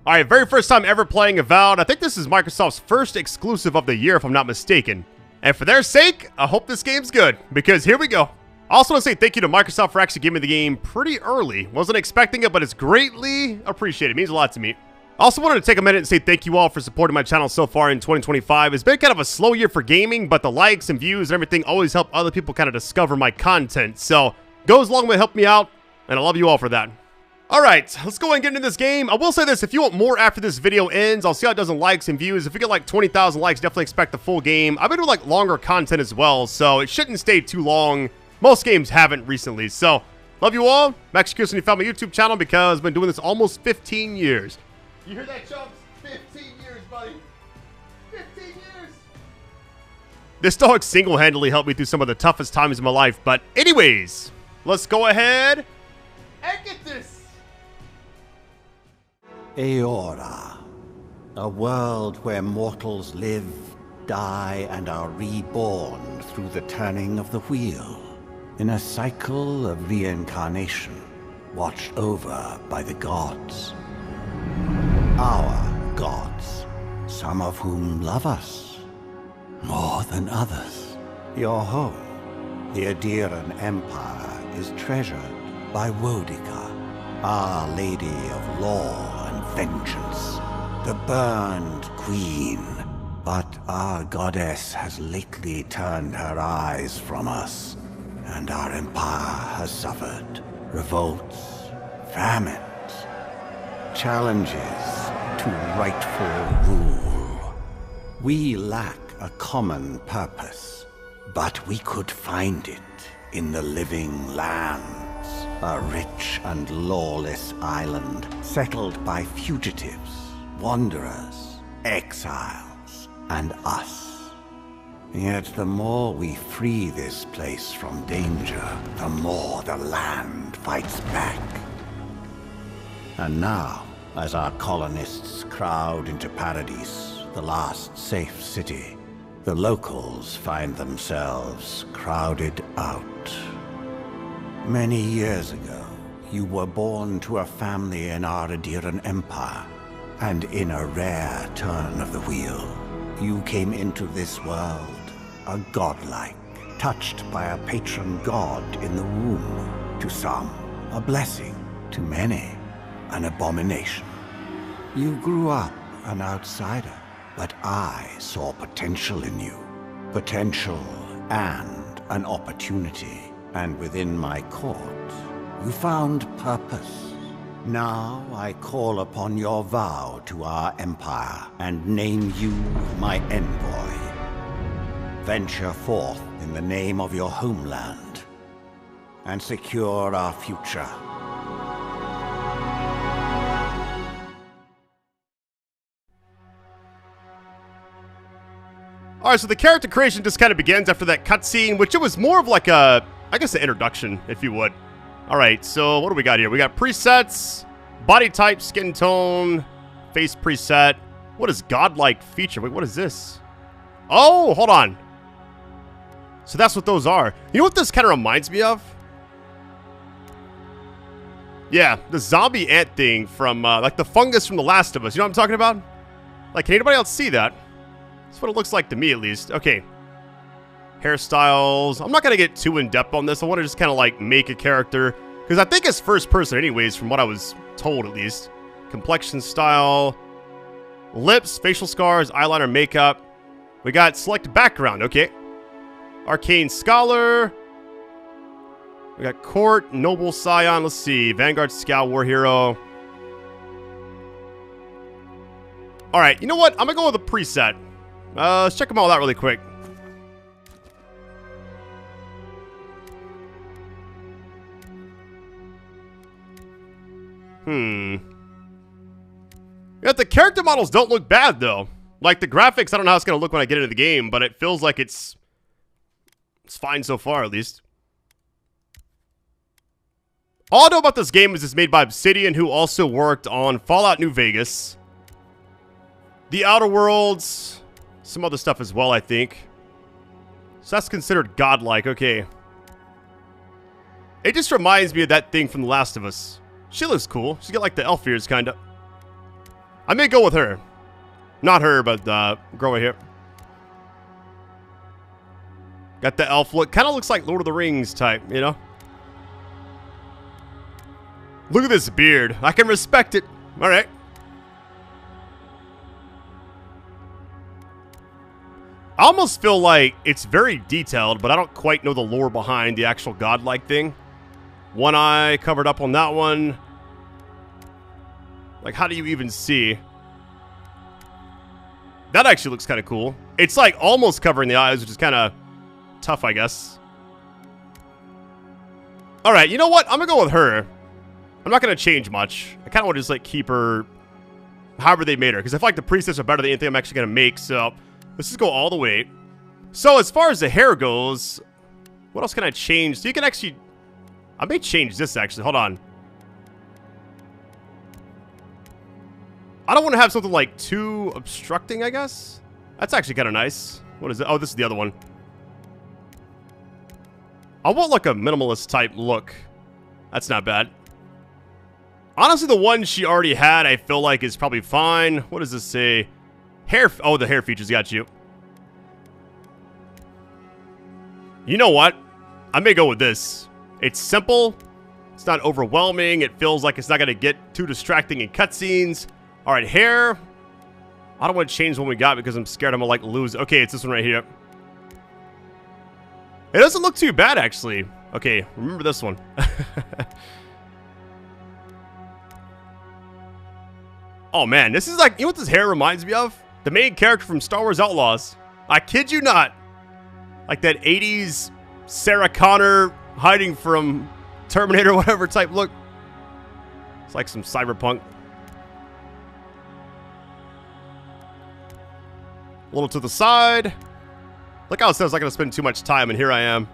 Alright, very first time ever playing Avowed. I think this is Microsoft's first exclusive of the year, if I'm not mistaken. And for their sake, I hope this game's good, because here we go. I also want to say thank you to Microsoft for actually giving me the game pretty early. Wasn't expecting it, but it's greatly appreciated. It means a lot to me. I also wanted to take a minute and say thank you all for supporting my channel so far in 2025. It's been kind of a slow year for gaming, but the likes and views and everything always help other people kind of discover my content. So, goes a long way to help me out, and I love you all for that. Alright, let's go and get into this game. I will say this, if you want more after this video ends, I'll see how it does in likes and views. If we get like 20,000 likes, definitely expect the full game. I've been doing like longer content as well, so it shouldn't stay too long. Most games haven't recently, so love you all. I'm actually curious when you found my YouTube channel because I've been doing this almost 15 years. You hear that, Chunks? 15 years, buddy. 15 years. This dog single-handedly helped me through some of the toughest times in my life, but anyways, let's go ahead and get this. Eora, a world where mortals live, die, and are reborn through the turning of the wheel, in a cycle of reincarnation, watched over by the gods. Our gods, some of whom love us more than others. Your home, the Adiran Empire, is treasured by Wodica, Our Lady of Law and Vengeance, the burned queen. But our goddess has lately turned her eyes from us, and our empire has suffered revolts, famines, challenges to rightful rule. We lack a common purpose, but we could find it in the living lands. A rich and lawless island settled by fugitives, wanderers, exiles, and us. Yet the more we free this place from danger, the more the land fights back. And now, as our colonists crowd into Paradise, the last safe city, the locals find themselves crowded out. Many years ago, you were born to a family in our Adiran Empire, and in a rare turn of the wheel, you came into this world a godlike, touched by a patron god in the womb. To some, a blessing; to many, an abomination. You grew up an outsider, but I saw potential in you. Potential and an opportunity. And within my court, you found purpose. Now I call upon your vow to our empire and name you my envoy. Venture forth in the name of your homeland and secure our future. Alright, so the character creation just kind of begins after that cutscene, which it was more of like a, I guess, an introduction, if you would. Alright, so what do we got here? We got presets, body type, skin tone, face preset. What is godlike feature? Wait, what is this? Oh, hold on. So that's what those are. You know what this kind of reminds me of? Yeah, the zombie ant thing from, like the fungus from The Last of Us. You know what I'm talking about? Like, can anybody else see that? That's what it looks like to me, at least. Okay. Hairstyles. I'm not going to get too in-depth on this. I want to just kind of, like, make a character. Because I think it's first person anyways, from what I was told, at least. Complexion style. Lips, facial scars, eyeliner, makeup. We got select background. Okay. Arcane Scholar. We got Court, Noble Scion. Let's see. Vanguard Scout, War Hero. Alright, you know what? I'm going to go with a preset. Let's check them all out really quick. Yeah, the character models don't look bad, though. Like, the graphics, I don't know how it's going to look when I get into the game, but it feels like it's fine so far, at least. All I know about this game is it's made by Obsidian, who also worked on Fallout New Vegas, The Outer Worlds, some other stuff as well, I think. So that's considered godlike. Okay. It just reminds me of that thing from The Last of Us. She looks cool. She's got like the elf ears, kind of. I may go with her. Not her, but girl right here. Got the elf look. Kind of looks like Lord of the Rings type, you know? Look at this beard. I can respect it. All right. I almost feel like it's very detailed, but I don't quite know the lore behind the actual godlike thing. One eye covered up on that one. Like, how do you even see? That actually looks kind of cool. It's like almost covering the eyes, which is kind of tough, I guess. All right, you know what? I'm going to go with her. I'm not going to change much. I kind of want to just like keep her however they made her. Because I feel like the priestess are better than anything I'm actually going to make. So let's just go all the way. So as far as the hair goes, what else can I change? So you can actually... I may change this actually. Hold on. I don't want to have something like too obstructing, I guess. That's actually kind of nice. What is it? Oh, this is the other one. I want like a minimalist type look. That's not bad. Honestly, the one she already had, I feel like is probably fine. What does this say? Hair. Oh, the hair features got you. You know what? I may go with this. It's simple. It's not overwhelming. It feels like it's not going to get too distracting in cutscenes. All right, hair. I don't want to change the one we got because I'm scared I'm going to like lose. Okay, it's this one right here. It doesn't look too bad, actually. Okay, remember this one. Oh, man. This is like... You know what this hair reminds me of? The main character from Star Wars Outlaws. I kid you not. Like that 80s Sarah Connor hiding from Terminator, whatever type look. It's like some cyberpunk. A little to the side. Look how it says I'm not going to spend too much time, and here I am.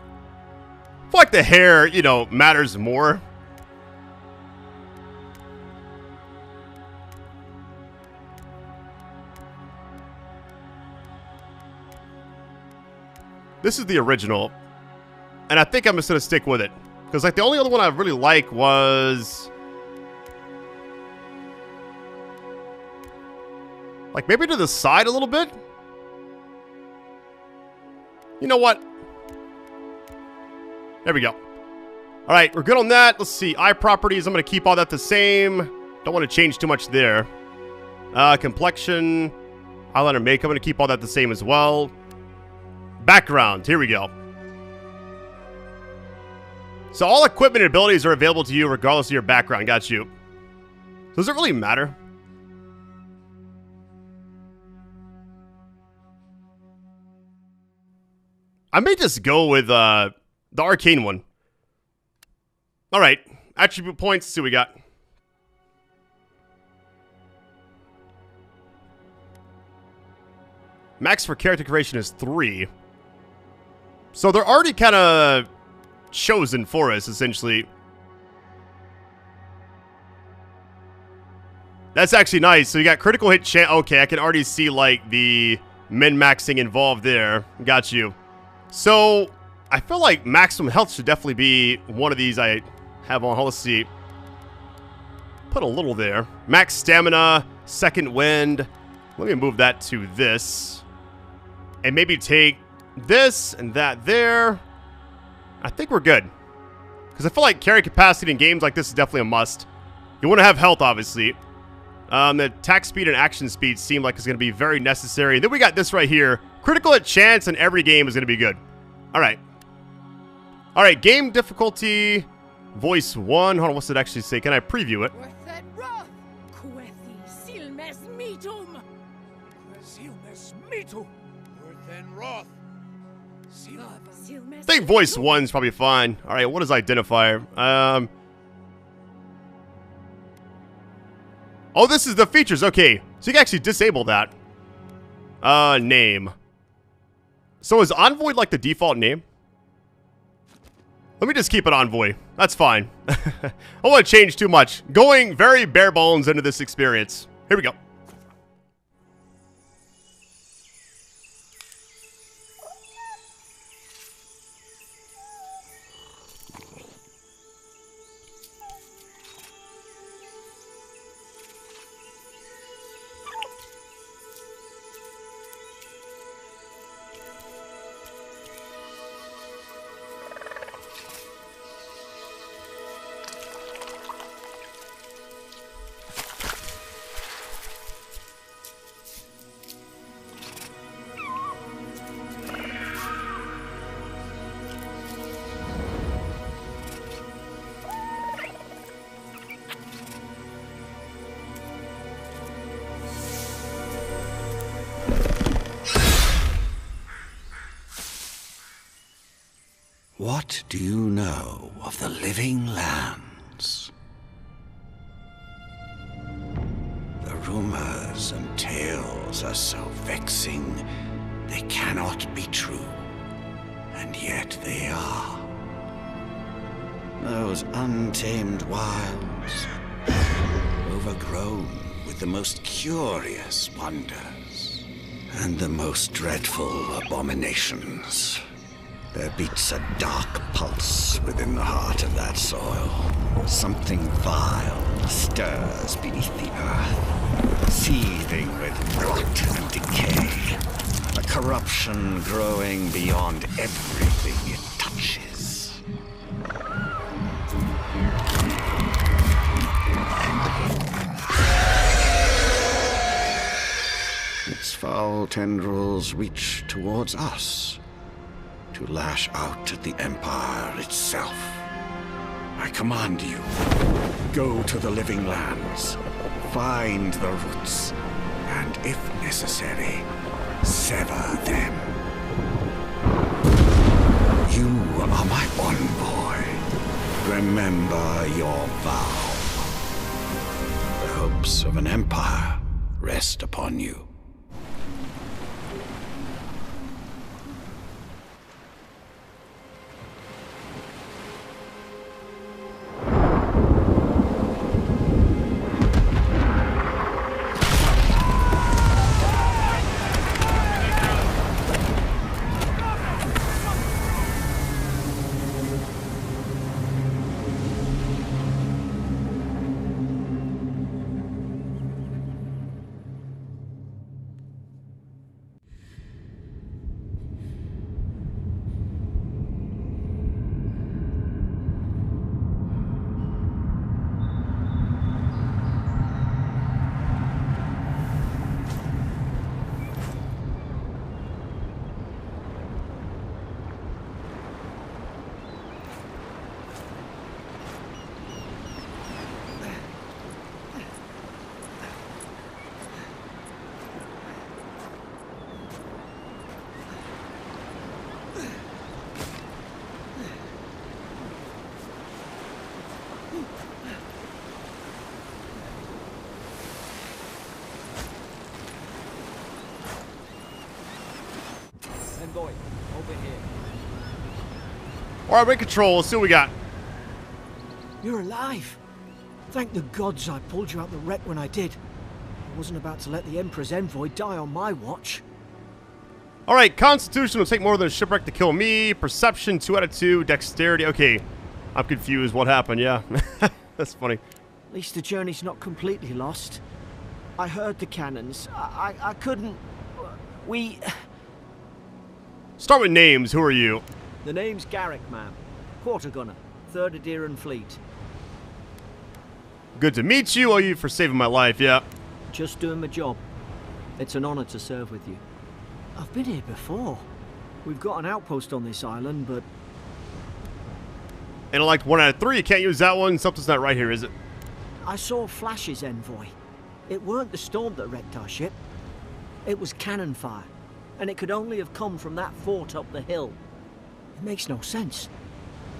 I feel like the hair, you know, matters more. This is the original. And I think I'm just going to stick with it. Because, like, the only other one I really like was... like, maybe to the side a little bit? You know what? There we go. All right, we're good on that. Let's see. Eye properties, I'm going to keep all that the same. Don't want to change too much there. Complexion, eyeliner makeup, I'm going to keep all that the same as well. Background, here we go. So all equipment and abilities are available to you regardless of your background. Got you. Does it really matter? I may just go with the arcane one. All right. Attribute points. Let's see what we got. Max for character creation is 3. So they're already kind of chosen for us, essentially. That's actually nice. So you got critical hit chance. Okay, I can already see, like, the min-maxing involved there. Got you. So, I feel like maximum health should definitely be one of these I have on. Let's see. Put a little there. Max stamina, second wind. Let me move that to this. And maybe take this and that there. I think we're good. Because I feel like carry capacity in games like this is definitely a must. You want to have health, obviously. The attack speed and action speed seem like it's going to be very necessary. And then we got this right here. Critical hit chance in every game is going to be good. All right. All right, game difficulty. Voice 1. Hold on, what's it actually say? Can I preview it? I think voice 1's probably fine. All right, what is identifier? Oh, this is the features. Okay, so you can actually disable that. Name. So is Envoy like the default name? Let me just keep it Envoy. That's fine. I don't want to change too much. Going very bare bones into this experience. Here we go. What do you know of the living lands? The rumors and tales are so vexing, they cannot be true. And yet they are. Those untamed wilds, overgrown with the most curious wonders and the most dreadful abominations. There beats a dark pulse within the heart of that soil. Something vile stirs beneath the earth, seething with rot and decay. A corruption growing beyond everything it touches. Its foul tendrils reach towards us, to lash out at the Empire itself. I command you, go to the living lands, find the roots, and if necessary, sever them. You are my envoy. Remember your vow. The hopes of an empire rest upon you. Boy, over here. Alright, we're in control. Let's see what we got. You're alive. Thank the gods I pulled you out the wreck when I did. I wasn't about to let the Emperor's envoy die on my watch. Alright, Constitution will take more than a shipwreck to kill me. Perception, 2 out of 2. Dexterity, okay. I'm confused. What happened? Yeah. That's funny. At least the journey's not completely lost. I heard the cannons. I couldn't... We... Start with names. Who are you? The name's Garrick, ma'am. Quarter gunner, 3rd Adheran Fleet. Good to meet you. Owe you for saving my life, yeah. Just doing my job. It's an honor to serve with you. I've been here before. We've got an outpost on this island, but... Intellect 1 out of 3. You can't use that one. Something's not right here, is it? I saw Flash's envoy. It weren't the storm that wrecked our ship. It was cannon fire. And it could only have come from that fort up the hill. It makes no sense.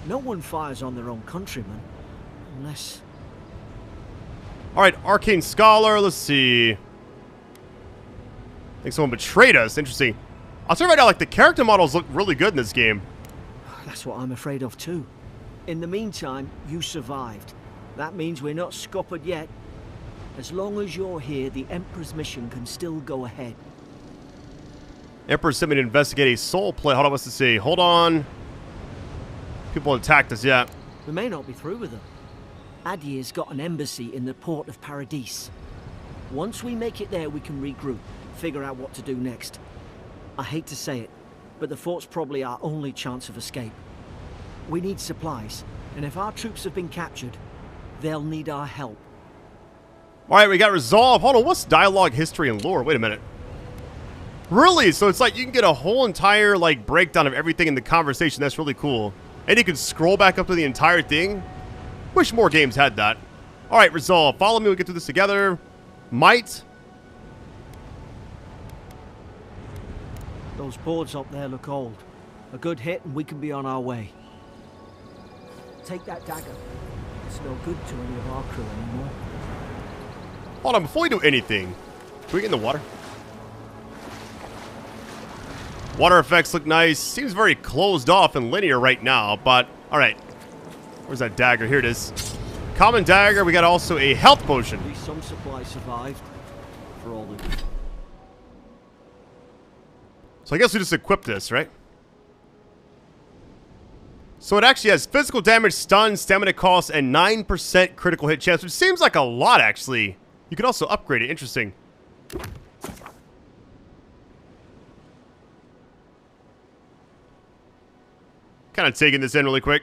No one fires on their own countrymen. Unless... Alright, Arcane Scholar. Let's see. I think someone betrayed us. Interesting. I'll tell you right now, like, the character models look really good in this game. That's what I'm afraid of too. In the meantime, you survived. That means we're not scuppered yet. As long as you're here, the Emperor's mission can still go ahead. Emperor sent me to investigate a soul play. Hold on, what's to see? Hold on. People attacked us, yeah. We may not be through with them. Adir's got an embassy in the port of Paradise. Once we make it there, we can regroup, figure out what to do next. I hate to say it, but the fort's probably our only chance of escape. We need supplies, and if our troops have been captured, they'll need our help. Alright, we got resolve. Hold on, what's dialogue, history, and lore? Wait a minute. Really? So it's like you can get a whole entire like breakdown of everything in the conversation. That's really cool. And you can scroll back up to the entire thing. Wish more games had that. Alright, resolve. Follow me, we'll get through this together. Might. Those boards up there look old. A good hit and we can be on our way. Take that dagger. It's no good to any of our crew anymore. Hold on, before we do anything, can we get in the water? Water effects look nice. Seems very closed off and linear right now, but alright. Where's that dagger? Here it is. Common dagger. We got also a health potion. At least some supplies survived. For all the... So I guess we just equip this, right? So it actually has physical damage, stun, stamina cost, and 9% critical hit chance, which seems like a lot, actually. You can also upgrade it. Interesting. Kind of taking this in really quick.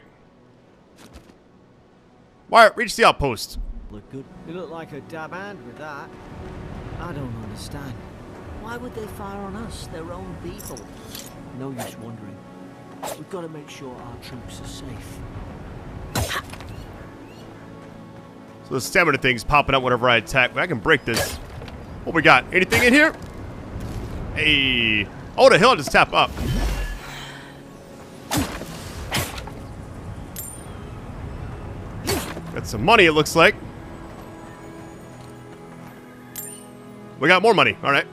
Wyatt, reach the outpost. Look good. You look like a dab hand with that. I don't understand. Why would they fire on us, their own people? No use wondering. We've got to make sure our troops are safe. So the stamina thing's popping up whenever I attack. I can break this. What we got? Anything in here? Hey. Oh, the hill just tap up. Got some money, it looks like. We got more money. All right.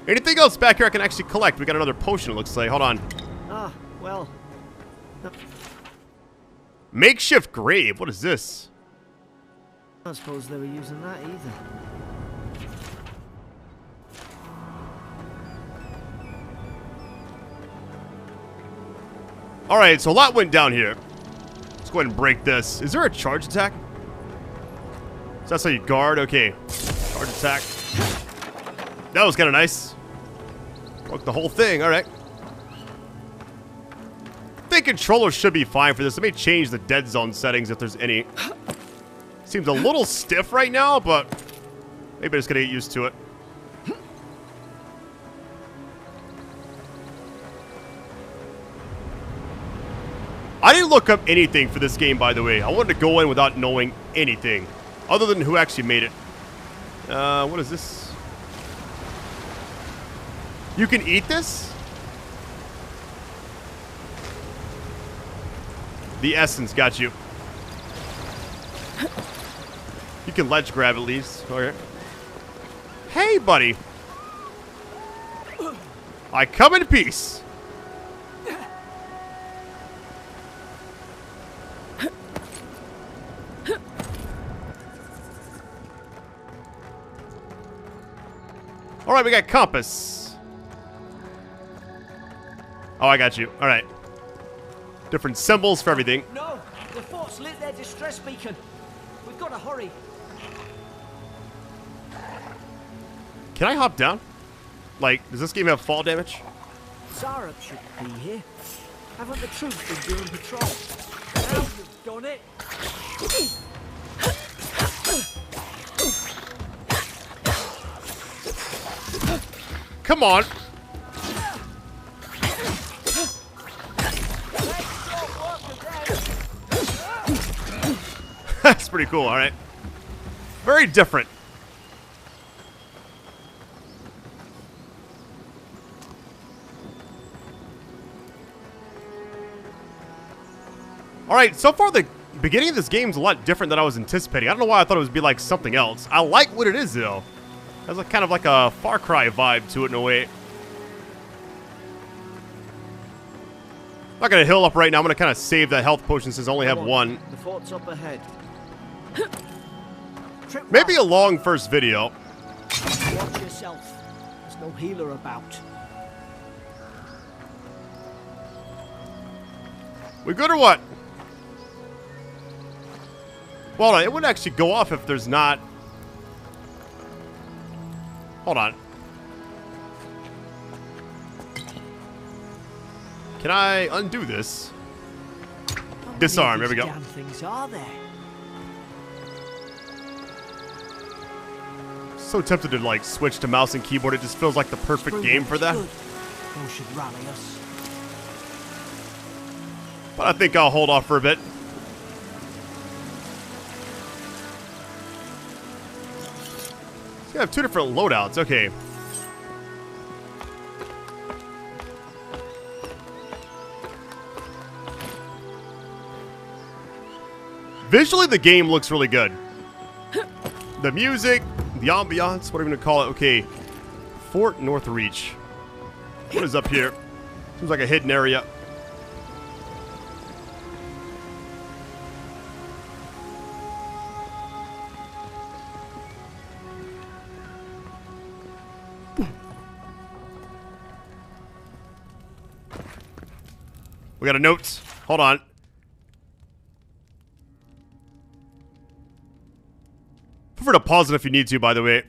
Anything else back here I can actually collect? We got another potion, it looks like. Hold on. Ah, well. Makeshift grave. What is this? I don't suppose they were using that either. All right, so a lot went down here. Let's go ahead and break this. Is there a charge attack? So that's how you guard? Okay. Charge attack. That was kind of nice. Broke the whole thing. All right. I think controllers should be fine for this. Let me change the dead zone settings if there's any. Seems a little stiff right now, but maybe I just gotta get used to it. I didn't look up anything for this game, by the way. I wanted to go in without knowing anything, other than who actually made it. What is this? You can eat this? The essence got you. You can ledge grab at least. Okay. Hey, buddy. I come in peace. All right, we got compass. Oh, I got you. All right. Different symbols for everything. No, the fort's lit their distress beacon. We've got to hurry. Can I hop down? Like, does this game have fall damage? Zara should be here. Haven't the troops been doing patrol? Now you've done it. Come on. That's pretty cool, all right. Very different. All right, so far the beginning of this game's a lot different than I was anticipating. I don't know why I thought it would be like something else. I like what it is, though. It has a kind of like a Far Cry vibe to it in a way. I'm not going to heal up right now. I'm going to kind of save that health potion since I only have one. The fort's up ahead. Maybe a long first video. Watch yourself. There's no healer about. We good or what? Well, it wouldn't actually go off if there's not... Hold on. Can I undo this? Disarm, there we go. Damn things are there? So tempted to like switch to mouse and keyboard. It just feels like the perfect game for that. Those should rally us. But I think I'll hold off for a bit. So we have two different loadouts. Okay. Visually, the game looks really good. The music, the ambiance, whatever you want to call it. Okay, Fort North Reach. What is up here? Seems like a hidden area. We got a note. Hold on. Feel free to pause it if you need to, by the way.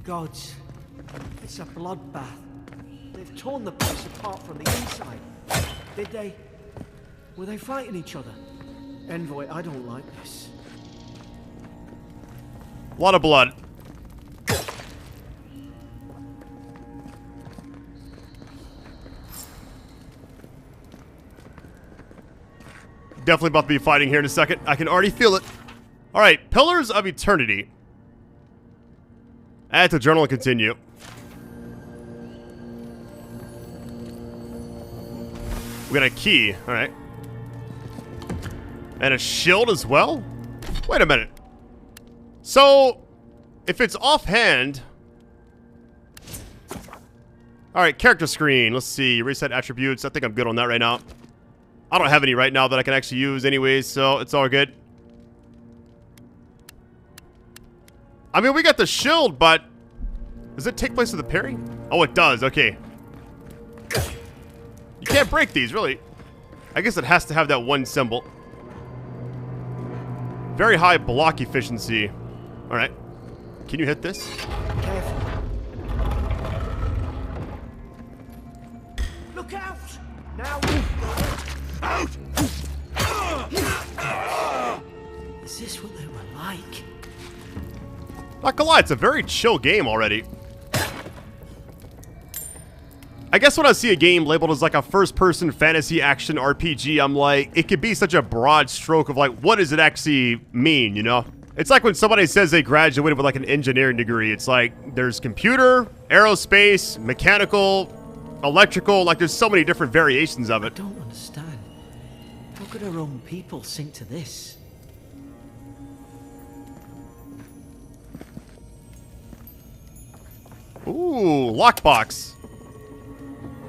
Gods, it's a bloodbath. They've torn the place apart from the inside. Did they? Were they fighting each other? Envoy, I don't like this. A lot of blood. Definitely about to be fighting here in a second. I can already feel it. Alright, Pillars of Eternity. Add to journal and continue. We got a key. Alright. And a shield as well? Wait a minute. So, if it's offhand... Alright, character screen. Let's see. Reset attributes. I think I'm good on that right now. I don't have any right now that I can actually use anyways, so it's all good. I mean, we got the shield, but... Does it take place with the parry? Oh, it does. Okay. You can't break these, really. I guess it has to have that one symbol. Very high block efficiency. Alright. Can you hit this? Careful. Look out! Now out! Is this what they were like? Not gonna lie, it's a very chill game already. I guess when I see a game labeled as like a first-person fantasy action RPG, I'm like, it could be such a broad stroke of like, what does it actually mean, you know? It's like when somebody says they graduated with like an engineering degree. It's like, there's computer, aerospace, mechanical, electrical, like there's so many different variations of I it. don't understand. How could our own people sink to this? Ooh, lockbox.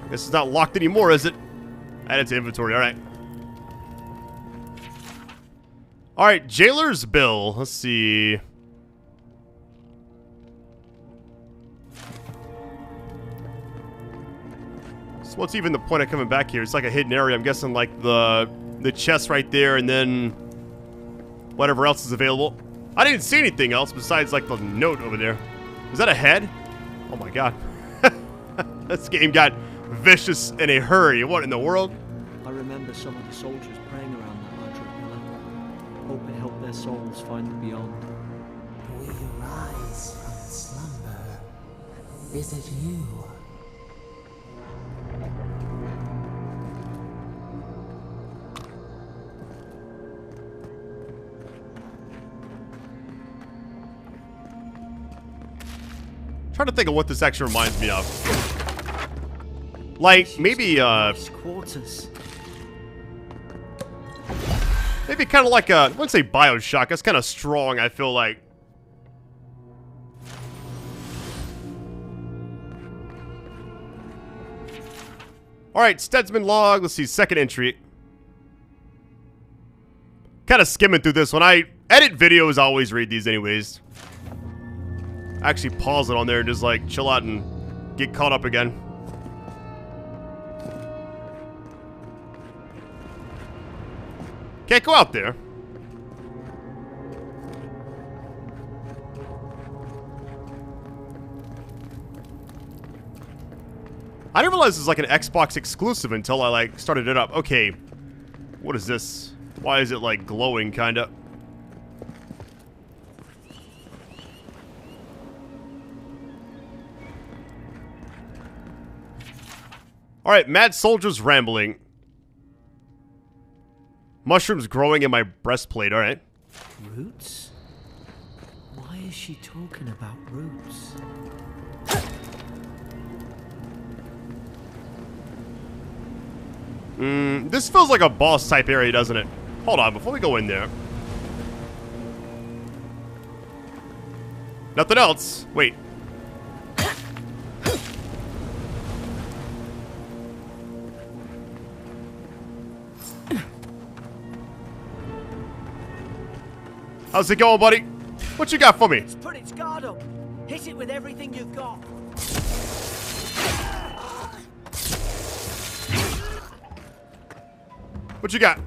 This is not locked anymore, is it? Add it to inventory, alright. Alright, Jailer's Bill. Let's see. So what's even the point of coming back here? It's like a hidden area. I'm guessing like the chest right there and then whatever else is available. I didn't see anything else besides like the note over there. Is that a head? Oh my god. This game got vicious in a hurry. What in the world? I remember some of the soldiers praying around that altar pillar. Hope it helped their souls find the beyond. We rise from slumber. Is it you? Trying to think of what this actually reminds me of. Like, maybe, Quarters. maybe kind of like a, I wouldn't say Bioshock, that's kind of strong, I feel like. Alright, Steadsman log, let's see, second entry. Kind of skimming through this one. I edit videos, I always read these anyways. Actually pause it on there and just like chill out and get caught up again. Can't go out there. I didn't realize this was like an Xbox exclusive until I like started it up. Okay, what is this? Why is it like glowing kinda? Alright, Mad Soldier's rambling. Mushrooms growing in my breastplate, alright. Roots? Why is she talking about roots? This feels like a boss type area, doesn't it? Hold on, before we go in there. Nothing else. Wait. How's it going, buddy? What you got for me? It's put its guard up. Hit it with everything you've got. What you got?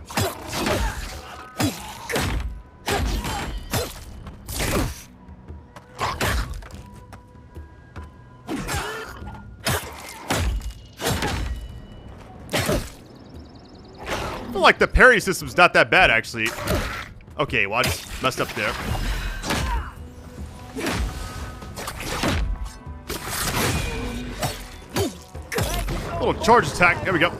I feel like the parry system's not that bad, actually. Okay, well, I just messed up there. Little charge attack. There we go.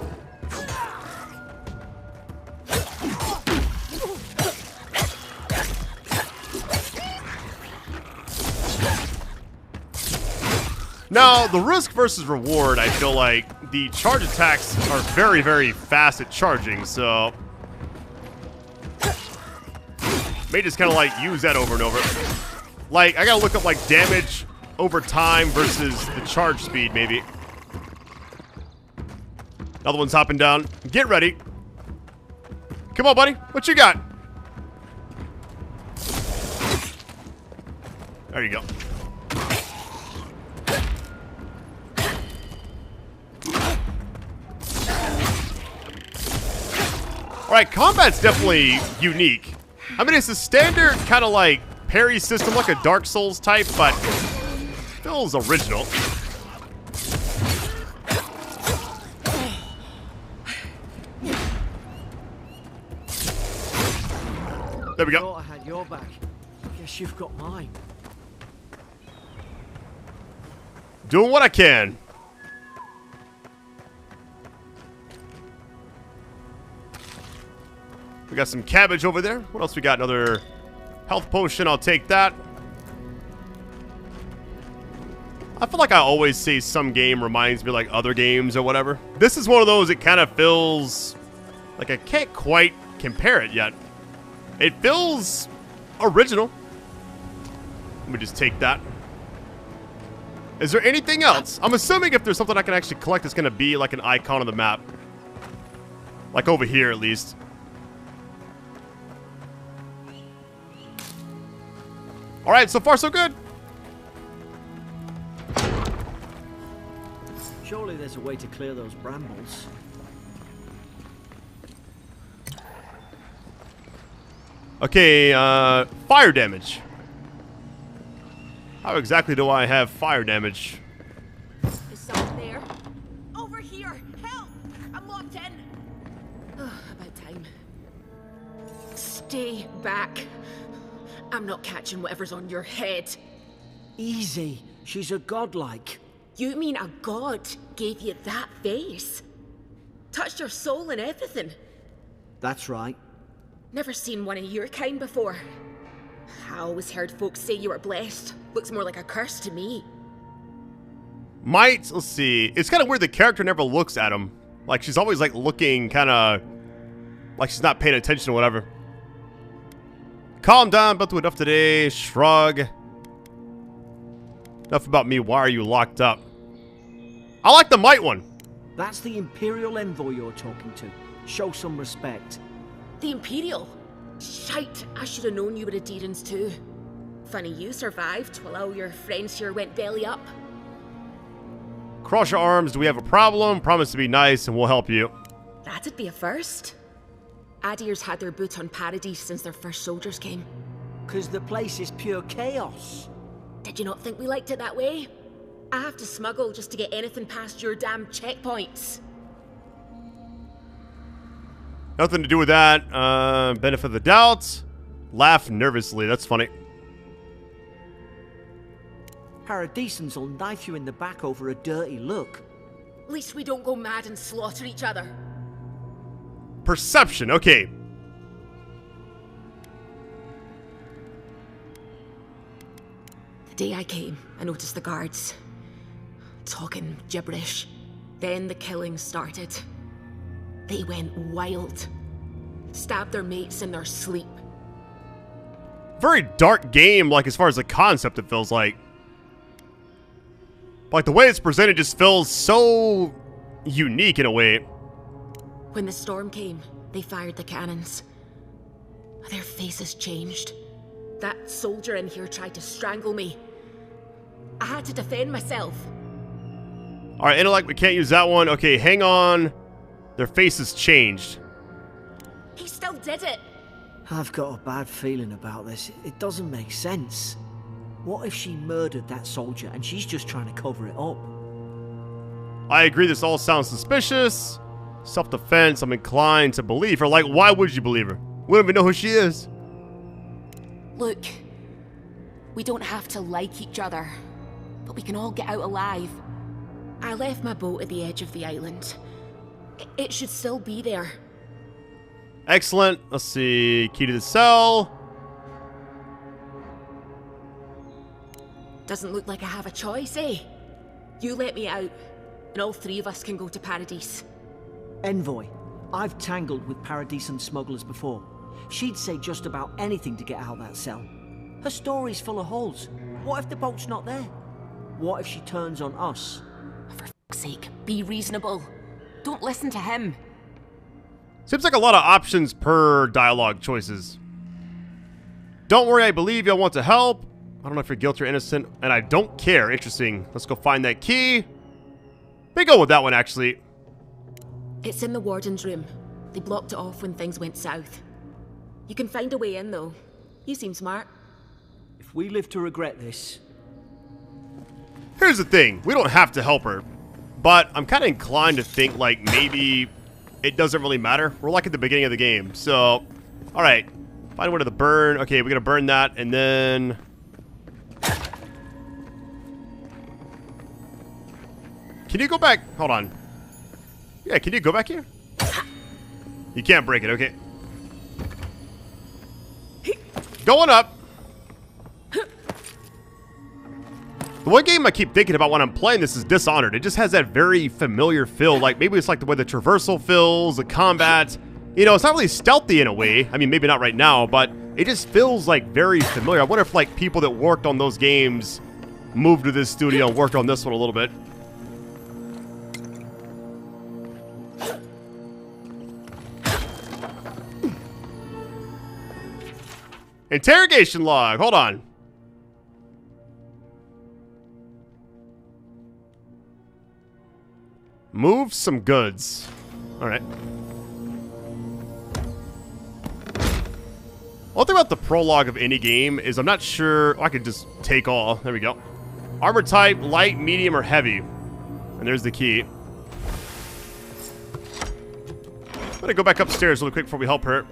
Now, the risk versus reward, I feel like the charge attacks are very, very fast at charging, so may just kind of like use that over and over. Like, I gotta look up like damage over time versus the charge speed, maybe. Another one's hopping down. Get ready. Come on, buddy. What you got? There you go. Alright, combat's definitely unique. I mean, it's a standard kind of like parry system, like a Dark Souls type, but feels original. There we go. Thought I had your back. Guess you've got mine. Doing what I can. We got some cabbage over there. What else we got? Another health potion. I'll take that. I feel like I always say some game reminds me like other games or whatever. This is one of those, it kind of feels like I can't quite compare it yet. It feels original. Let me just take that. Is there anything else? I'm assuming if there's something I can actually collect, it's going to be like an icon on the map. Like over here, at least. Alright, so far so good. Surely there's a way to clear those brambles. Okay, fire damage. How exactly do I have fire damage? Is someone there? Over here! Help! I'm locked in! Oh, about time. Stay back. I'm not catching whatever's on your head. Easy. She's a godlike. You mean a god gave you that face? Touched your soul and everything? That's right. Never seen one of your kind before. I always heard folks say you were blessed. Looks more like a curse to me. Let's see. It's kind of weird the character never looks at him. Like, she's always, like, looking kind of like she's not paying attention or whatever. Calm down, about to enough today. Shrug. Enough about me. Why are you locked up? I like the might one. That's the Imperial envoy you're talking to. Show some respect. The Imperial? Shite, I should have known you were a Deerans too. Funny you survived while all your friends here went belly up. Cross your arms. Do we have a problem? Promise to be nice and we'll help you. That'd be a first. Adir's had their boot on Paradise since their first soldiers came. 'Cause the place is pure chaos. Did you not think we liked it that way? I have to smuggle just to get anything past your damn checkpoints. Nothing to do with that. Benefit of the doubt. Laugh nervously. That's funny. Paradisans will knife you in the back over a dirty look. At least we don't go mad and slaughter each other. Perception. Okay. The day I came, I noticed the guards talking gibberish. Then the killing started. They went wild. stab their mates in their sleep. Very dark game, like as far as the concept it feels like. But, like the way it's presented just feels so unique in a way. When the storm came, they fired the cannons. Their faces changed. That soldier in here tried to strangle me. I had to defend myself. Alright, intellect, we can't use that one. Okay, hang on. Their faces changed. He still did it. I've got a bad feeling about this. It doesn't make sense. What if she murdered that soldier and she's just trying to cover it up? I agree, this all sounds suspicious. Self-defense, I'm inclined to believe her. Like, why would you believe her? We don't even know who she is. Look, we don't have to like each other, but we can all get out alive. I left my boat at the edge of the island. It should still be there. Excellent. Let's see. Key to the cell. Doesn't look like I have a choice, eh? You let me out, and all three of us can go to Paradise. Envoy, I've tangled with Paradisan smugglers before. She'd say just about anything to get out of that cell. Her story's full of holes. What if the boat's not there? What if she turns on us? For fuck's sake, be reasonable. Don't listen to him. Seems like a lot of options per dialogue choices. Don't worry, I believe you'll want to help. I don't know if you're guilty or innocent, and I don't care. Interesting. Let's go find that key. They go with that one, actually. It's in the warden's room. They blocked it off when things went south. You can find a way in, though. You seem smart. If we live to regret this... Here's the thing. We don't have to help her. But I'm kind of inclined to think, like, maybe it doesn't really matter. We're like at the beginning of the game. So, alright. Find where to the burn. Okay, we're going to burn that, and then... Can you go back? Hold on. Yeah, can you go back here? You can't break it, okay. Going up. The one game I keep thinking about when I'm playing this is Dishonored. It just has that very familiar feel. Like, maybe it's like the way the traversal feels, the combat. You know, it's not really stealthy in a way. I mean, maybe not right now, but it just feels like very familiar. I wonder if like people that worked on those games moved to this studio and worked on this one a little bit. Interrogation log. Hold on. Move some goods. All right. One thing about the prologue of any game is I'm not sure. Oh, I could just take all. There we go. Armor type, light, medium, or heavy. And there's the key. I'm gonna go back upstairs really quick before we help her.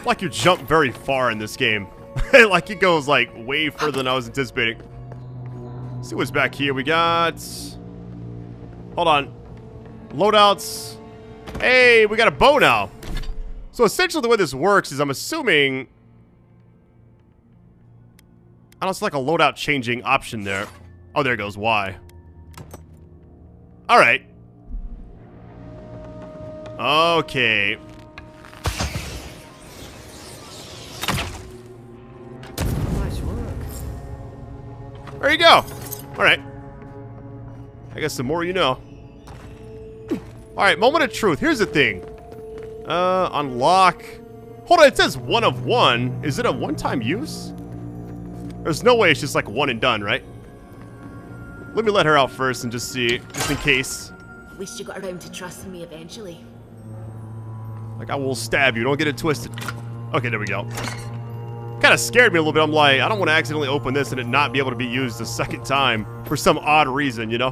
Like you jump very far in this game. Like it goes like way further than I was anticipating. Let's see what's back here. We got... Hold on. Loadouts. Hey, we got a bow now. So essentially the way this works is I'm assuming... I don't see like a loadout changing option there. Oh, there goes Y. Alright. Okay. Nice work. There you go. Alright. I guess the more you know. Alright, moment of truth. Here's the thing. Unlock. Hold on, it says 1 of 1. Is it a one-time use? There's no way it's just like one and done, right? Let me let her out first and just see, just in case. At least you got around to trusting me eventually. Like, I will stab you. Don't get it twisted. Okay, there we go. Kind of scared me a little bit. I'm like, I don't want to accidentally open this and it not be able to be used a second time for some odd reason, you know?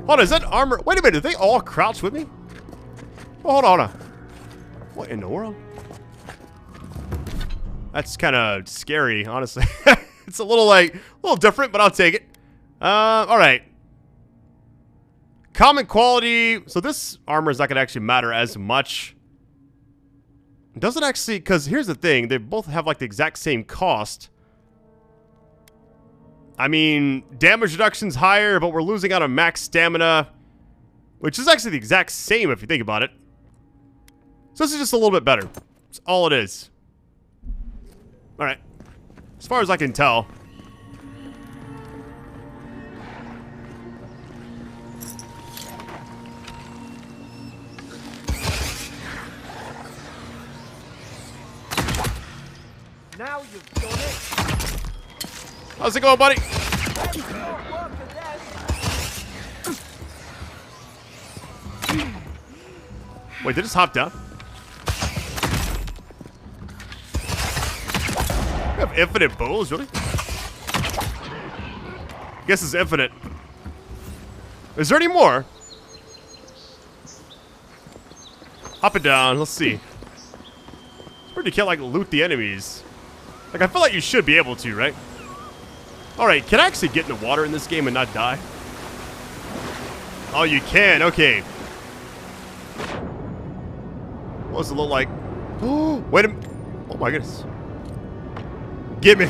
Hold on, is that armor? Wait a minute, did they all crouch with me? Oh, hold on, hold on. What in the world? That's kind of scary, honestly. It's a little different, but I'll take it. All right. Common quality. So this armor is not going to actually matter as much. It doesn't actually, because here's the thing. They both have like the exact same cost. I mean, damage reduction's higher, but we're losing out on max stamina, which is actually the exact same if you think about it. So this is just a little bit better. That's all it is. Alright. As far as I can tell. Now you've done it. How's it going, buddy? Wait, they just hop down? You have infinite bows, really? Guess it's infinite. Is there any more? Hop it down, let's see. It's weird you can't, like, loot the enemies. Like, I feel like you should be able to, right? Alright, can I actually get in the water in this game and not die? Oh, you can, okay. What does it look like? Oh, wait a minute. Oh my goodness. Get me.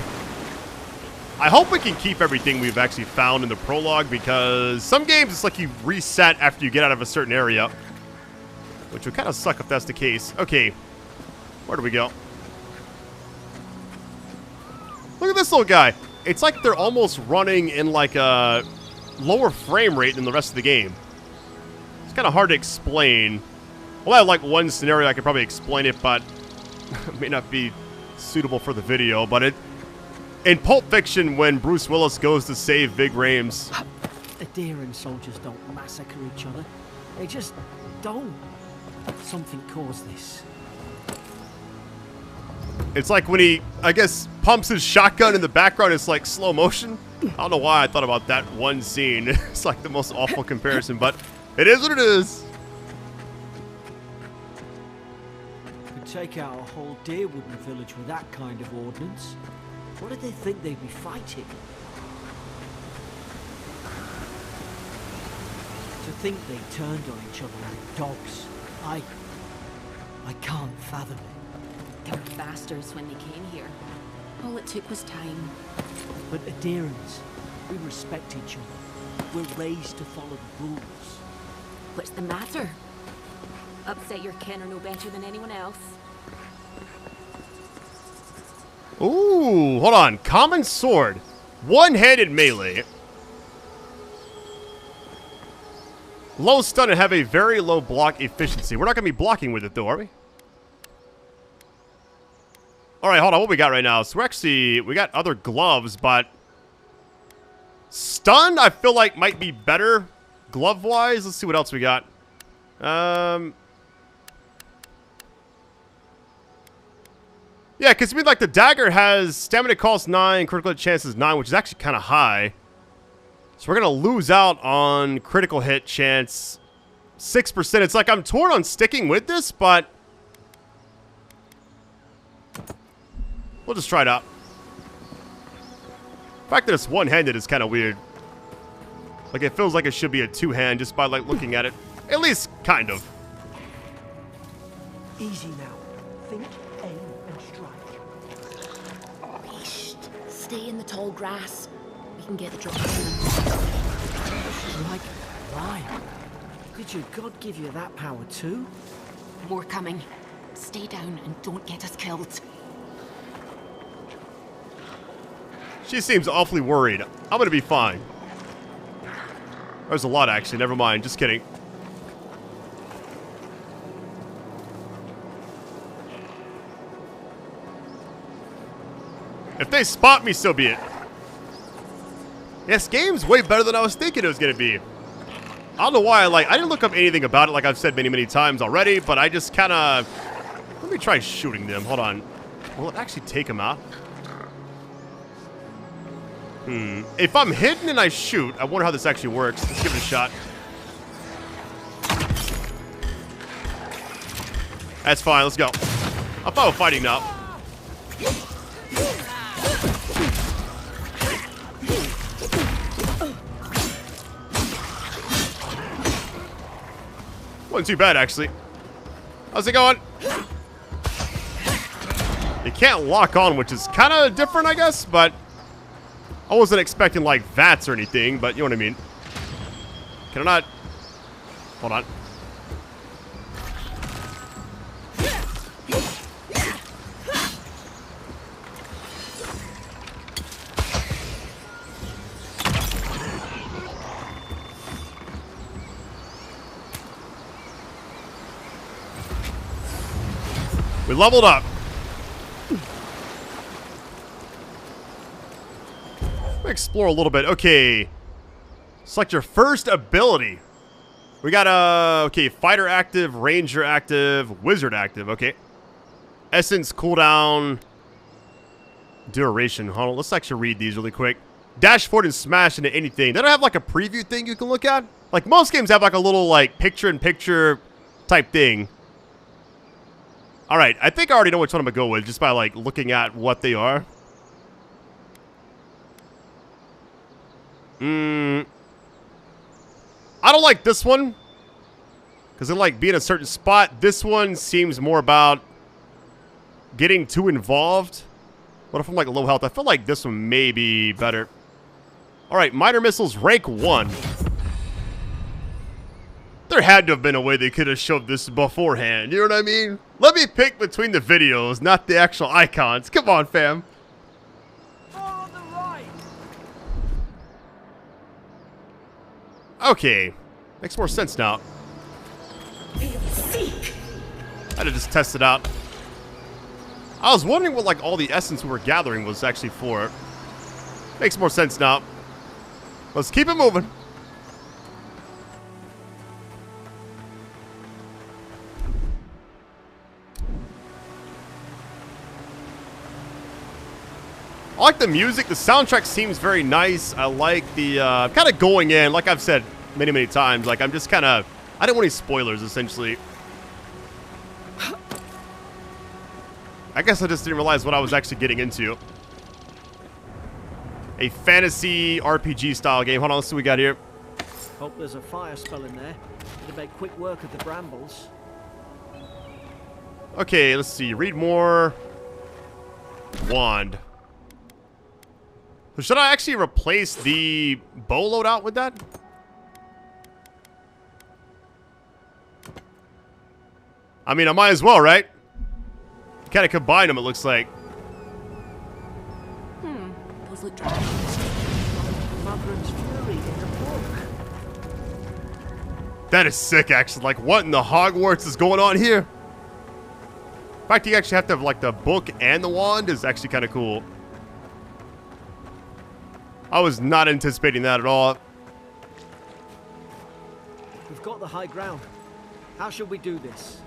I hope we can keep everything we've actually found in the prologue, because some games it's like you reset after you get out of a certain area, which would kind of suck if that's the case. Okay, where do we go? Look at this little guy. It's like they're almost running in like a lower frame rate than the rest of the game. It's kind of hard to explain. Well, I have like one scenario I could probably explain it, but it may not be suitable for the video. But it, in Pulp Fiction, when Bruce Willis goes to save Vig Rhames, Adherent soldiers don't massacre each other. They just don't. Something caused this. it's like when he, I guess, pumps his shotgun in the background. It's like slow motion. I don't know why I thought about that one scene. It's like the most awful comparison, but it is what it is. Could take out a whole Deerwooden village with that kind of ordnance. What did they think they'd be fighting? To think they turned on each other like dogs. I can't fathom it. They were bastards when they came here. All it took was time. But adherents, we respect each other. We're raised to follow the rules. What's the matter? Upset your kin are no better than anyone else. Ooh, hold on. Common sword. One-handed melee. Low stun and have a very low block efficiency. We're not going to be blocking with it, though, are we? Alright, hold on. What we got right now? So we got other gloves, but stun, I feel like, might be better glove-wise. Let's see what else we got. Yeah, because I mean, like, the dagger has stamina cost 9, critical hit chances 9, which is actually kind of high. So we're going to lose out on critical hit chance 6%. It's like I'm torn on sticking with this, but we'll just try it out. The fact that it's one-handed is kind of weird. Like, it feels like it should be a two-hand just by, like, looking at it. At least, kind of. Easy now. Think, aim, and strike. Wheesht. Stay in the tall grass. We can get the drop on Like mine. Did your god give you that power too? More coming. Stay down and don't get us killed. She seems awfully worried. I'm going to be fine. There's a lot, actually. Never mind. Just kidding. If they spot me, so be it. This game's way better than I was thinking it was going to be. I don't know why I didn't look up anything about it like I've said many, many times already, but I just kind of... Let me try shooting them. Hold on. Will it actually take them out? If I'm hidden and I shoot, I wonder how this actually works. Let's give it a shot. That's fine. Let's go. I'm fine with fighting now. Wasn't too bad, actually. How's it going? can't lock on, which is kind of different, I guess, but I wasn't expecting, like, VATS or anything, but you know what I mean. Can I not? Hold on. We leveled up. Let me explore a little bit. Okay. Select your first ability. We got okay, fighter active, ranger active, wizard active. Okay. Essence cooldown. Duration. Hold on, let's actually read these really quick. Dash forward and smash into anything. They don't have like a preview thing you can look at. Like most games have like a little like picture-in-picture type thing. Alright, I think I already know which one I'm gonna go with just by like looking at what they are. I don't like this one. Because I like being in a certain spot. This one seems more about getting too involved. What if I'm like low health? I feel like this one may be better. Alright, minor missiles rank 1. There had to have been a way they could have showed this beforehand. You know what I mean? Let me pick between the videos, not the actual icons. Come on, fam. On the right. Okay. Makes more sense now. I had to just test it out. I was wondering what like all the essence we were gathering was actually for. Makes more sense now. Let's keep it moving. I like the music. The soundtrack seems very nice. I like the kind of going in, like I've said many, many times. Like I'm just kind of, I didn't want any spoilers, essentially. I guess I just didn't realize what I was actually getting into. A fantasy RPG style game. Hold on, let's see what we got here. Hope there's a fire spell in there. It'll make quick work of the brambles. Okay, let's see. Read more. Wand. So should I actually replace the bow loadout with that? I mean, I might as well, right? Kind of combine them, it looks like. Those look Mother's Fury in the book. That is sick, actually. Like, what in the Hogwarts is going on here? In fact, you actually have to have, like, the book and the wand is actually kind of cool. I was not anticipating that at all. We've got the high ground. How should we do this?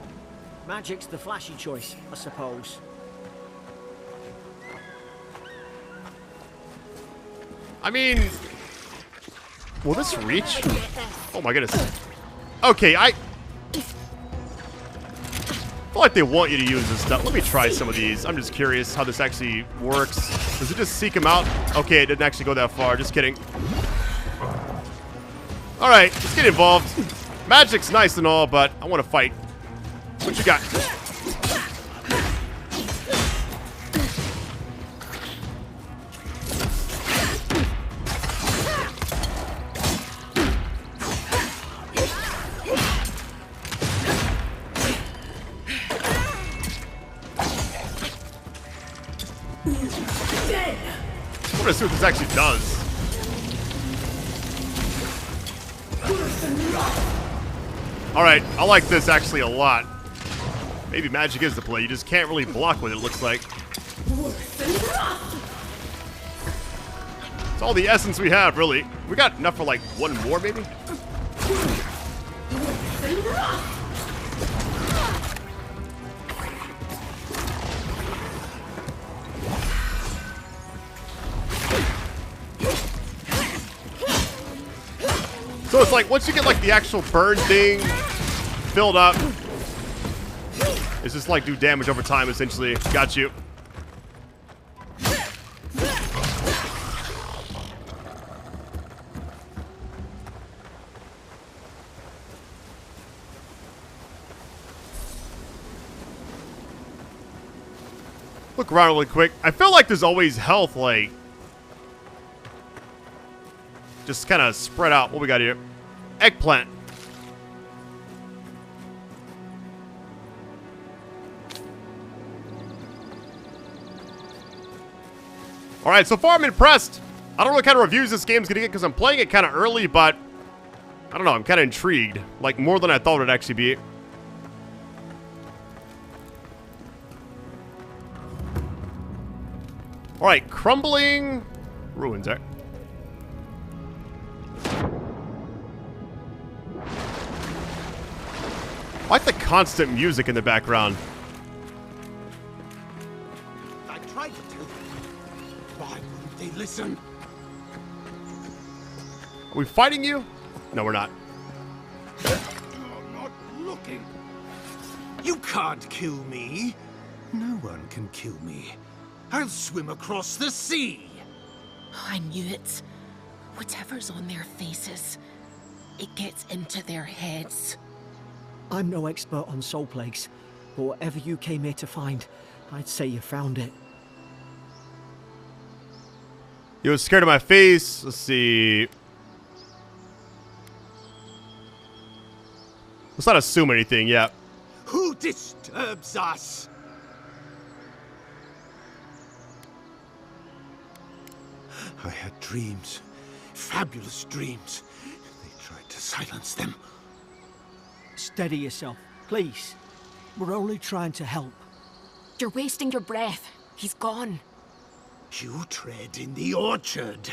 Magic's the flashy choice, I suppose. I mean, will this reach? Oh my goodness. Okay, I feel like they want you to use this stuff. Let me try some of these. I'm just curious how this actually works. Does it just seek them out? Okay, it didn't actually go that far. Just kidding. Alright, let's get involved. Magic's nice and all, but I want to fight. What you got? I want to see what this actually does. Alright, I like this actually a lot. Maybe magic is the play. You just can't really block with it, looks like. It's all the essence we have, really. We got enough for like one more, maybe? So it's like, once you get like the actual burn thing filled up, it's just like do damage over time, essentially. Got you. Look around really quick. I feel like there's always health, like, just kind of spread out. What we got here? Eggplant. Alright, so far I'm impressed. I don't know what kind of reviews this game's gonna get because I'm playing it kind of early, but I don't know, I'm kind of intrigued. Like, more than I thought it'd actually be. Alright, crumbling ruins, right? I like the constant music in the background. I tried to tell them. Why wouldn't they listen? Are we fighting you? No, we're not. You're not looking. You can't kill me. No one can kill me. I'll swim across the sea. I knew it. Whatever's on their faces, it gets into their heads. I'm no expert on soul plagues, but whatever you came here to find, I'd say you found it. You was scared of my face. Let's see. Let's not assume anything yet. Who disturbs us? I had dreams. Fabulous dreams. They tried to silence them. Steady yourself, please. We're only trying to help. You're wasting your breath. He's gone. You tread in the orchard.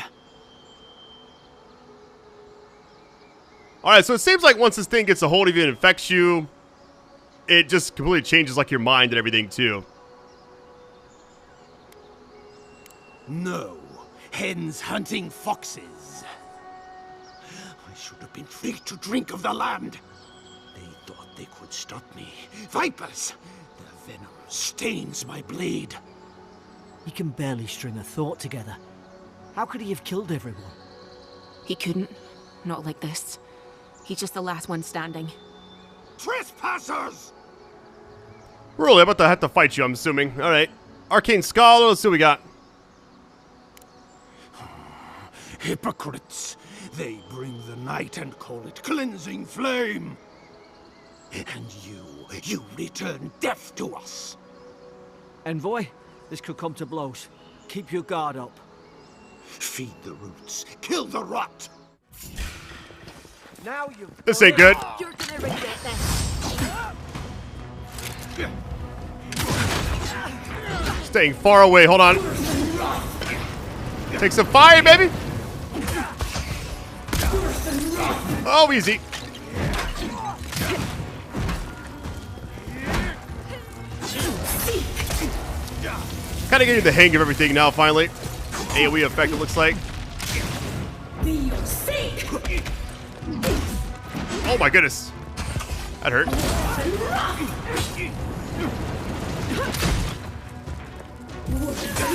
Alright, so it seems like once this thing gets a hold of you and infects you, it just completely changes like your mind and everything too. No. Hens hunting foxes. I should have been free to drink of the land. They thought they could stop me. Vipers! Their venom stains my blade. He can barely string a thought together. How could he have killed everyone? He couldn't. Not like this. He's just the last one standing. Trespassers! Really, I'm about to have to fight you, I'm assuming. Alright. Arcane Scholar, let's see what we got. Hypocrites! They bring the night and call it cleansing flame. And you return death to us. Envoy, this could come to blows. Keep your guard up. Feed the roots, kill the rot. Now you. This ain't good. You're gonna regret this. Staying far away, hold on. Take some fire, baby. Oh, easy. Kind of getting the hang of everything now, finally. AoE effect, it looks like. Oh my goodness. That hurt. I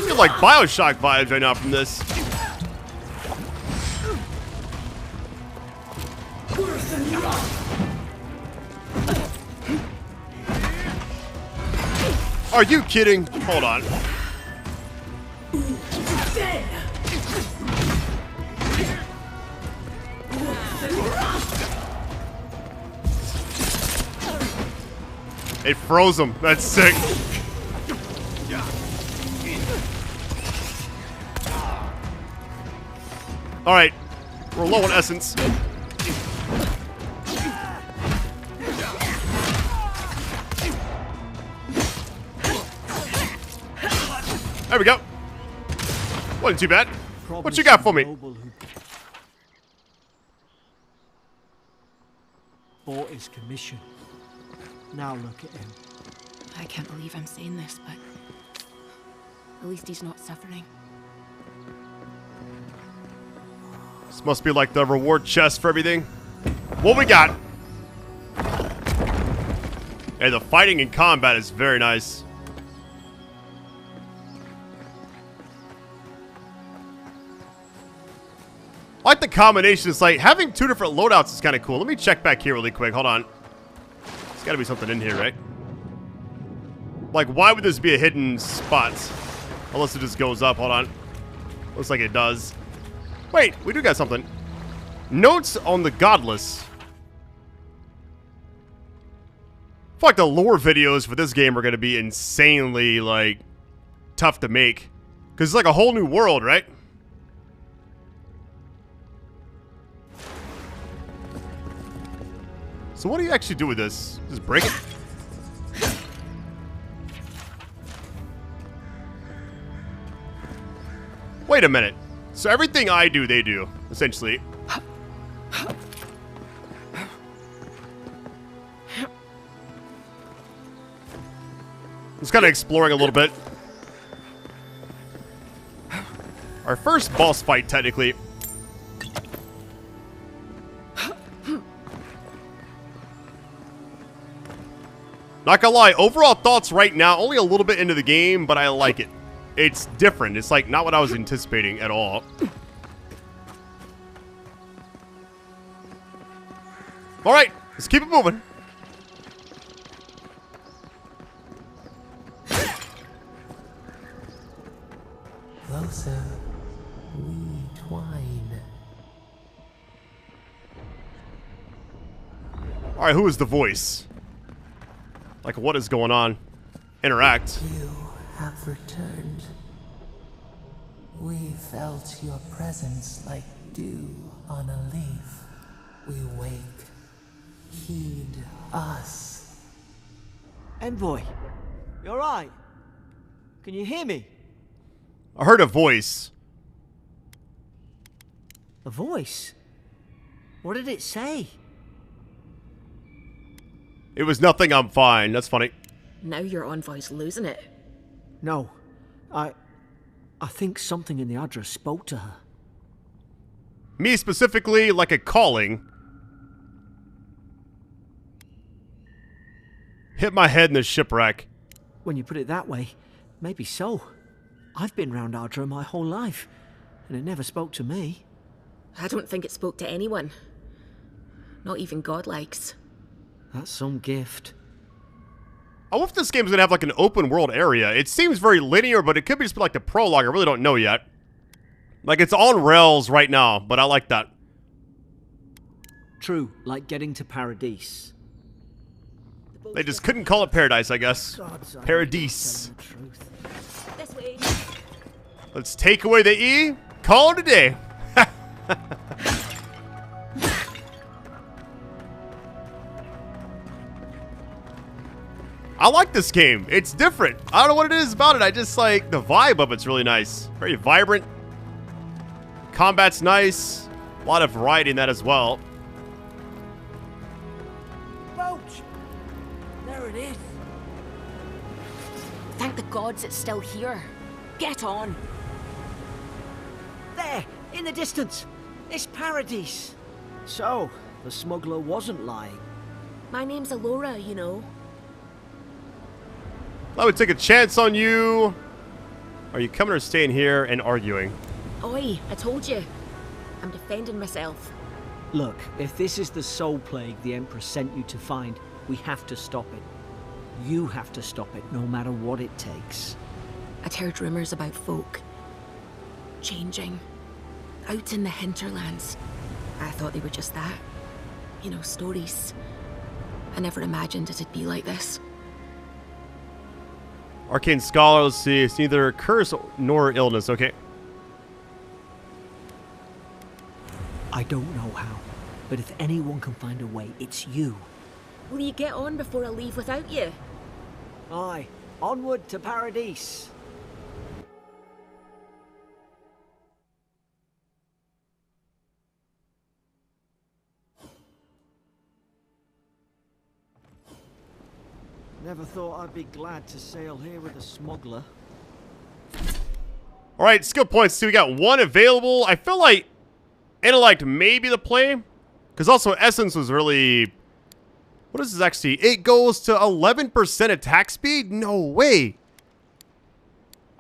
feel like Bioshock vibes right now from this. Are you kidding? Hold on. It froze him. That's sick. Alright. We're low on essence. There we go. Wasn't too bad. What you got for me? Bought his commission. Now look at him. I can't believe I'm saying this, but at least he's not suffering. This must be like the reward chest for everything. What we got? Hey, the fighting in combat is very nice. I like the combination. It's like having two different loadouts is kind of cool. Let me check back here really quick. Hold on. There's got to be something in here, right? Like, why would this be a hidden spot? Unless it just goes up. Hold on. Looks like it does. Wait, we do got something. Notes on the Godless. I feel like the lore videos for this game are going to be insanely, like, tough to make. Because it's like a whole new world, right? So what do you actually do with this? Just break it? Wait a minute. So everything I do, they do, essentially. Just kind of exploring a little bit. Our first boss fight, technically. Not gonna lie, overall thoughts right now, only a little bit into the game, but I like it. It's different. It's like not what I was anticipating at all. Alright, let's keep it moving. Closer, we twine. Alright, who is the voice? Like, what is going on? Interact. You have returned. We felt your presence like dew on a leaf. We wake. Heed us. Envoy, you alright? Can you hear me? I heard a voice. A voice? What did it say? It was nothing, I'm fine. That's funny. Now your envoy's losing it. No. I think something in the address spoke to her. Me specifically, like a calling. Hit my head in the shipwreck. When you put it that way, maybe so. I've been round Ardra my whole life, and it never spoke to me. I don't think it spoke to anyone. Not even godlikes. That's some gift. I wonder if this game's gonna have like an open world area. It seems very linear, but it could be just like the prologue. I really don't know yet. Like, it's on rails right now, but I like that. True, like getting to Paradise. They just couldn't call it paradise, I guess. Paradise. This way. Let's take away the E. Call it a day. I like this game. It's different. I don't know what it is about it. I just like the vibe of it's really nice. Very vibrant. Combat's nice. A lot of variety in that as well. Boat! There it is. Thank the gods it's still here. Get on. There, in the distance. It's Paradise. So, the smuggler wasn't lying. My name's Alora, you know. I would take a chance on you. Are you coming or staying here and arguing? Oi, I told you. I'm defending myself. Look, if this is the soul plague the Empress sent you to find, we have to stop it. You have to stop it, no matter what it takes. I'd heard rumors about folk changing out in the hinterlands. I thought they were just that. You know, stories. I never imagined it'd be like this. Arcane Scholar, let's see. It's neither curse nor illness. Okay. I don't know how, but if anyone can find a way, it's you. Will you get on before I leave without you? Aye, onward to Paradise. Never thought I'd be glad to sail here with a smuggler. Alright, skill points. See, we got one available. I feel like Intellect may be the play. Because also Essence was really... What is this actually? It goes to 11% attack speed? No way.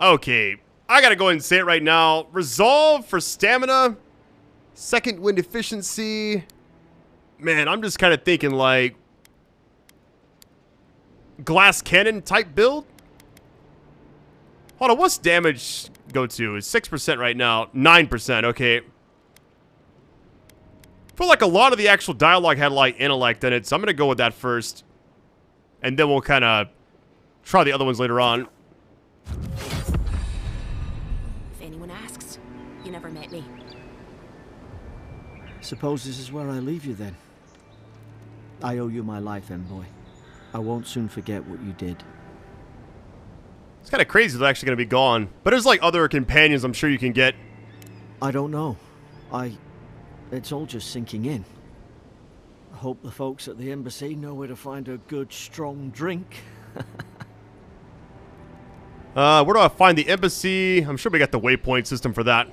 Okay. I gotta go ahead and say it right now. Resolve for stamina. Second wind efficiency. Man, I'm just kind of thinking like... glass cannon type build. Hold on, what's damage go to? It's 6% right now. 9%, okay. I feel like a lot of the actual dialogue had like intellect in it, so I'm gonna go with that first. And then we'll kind of try the other ones later on. If anyone asks, you never met me. Suppose this is where I leave you then. I owe you my life, Envoy. I won't soon forget what you did. It's kind of crazy they're actually going to be gone. But there's like other companions I'm sure you can get. I don't know. It's all just sinking in. I hope the folks at the embassy know where to find a good, strong drink. Where do I find the embassy? I'm sure we got the waypoint system for that.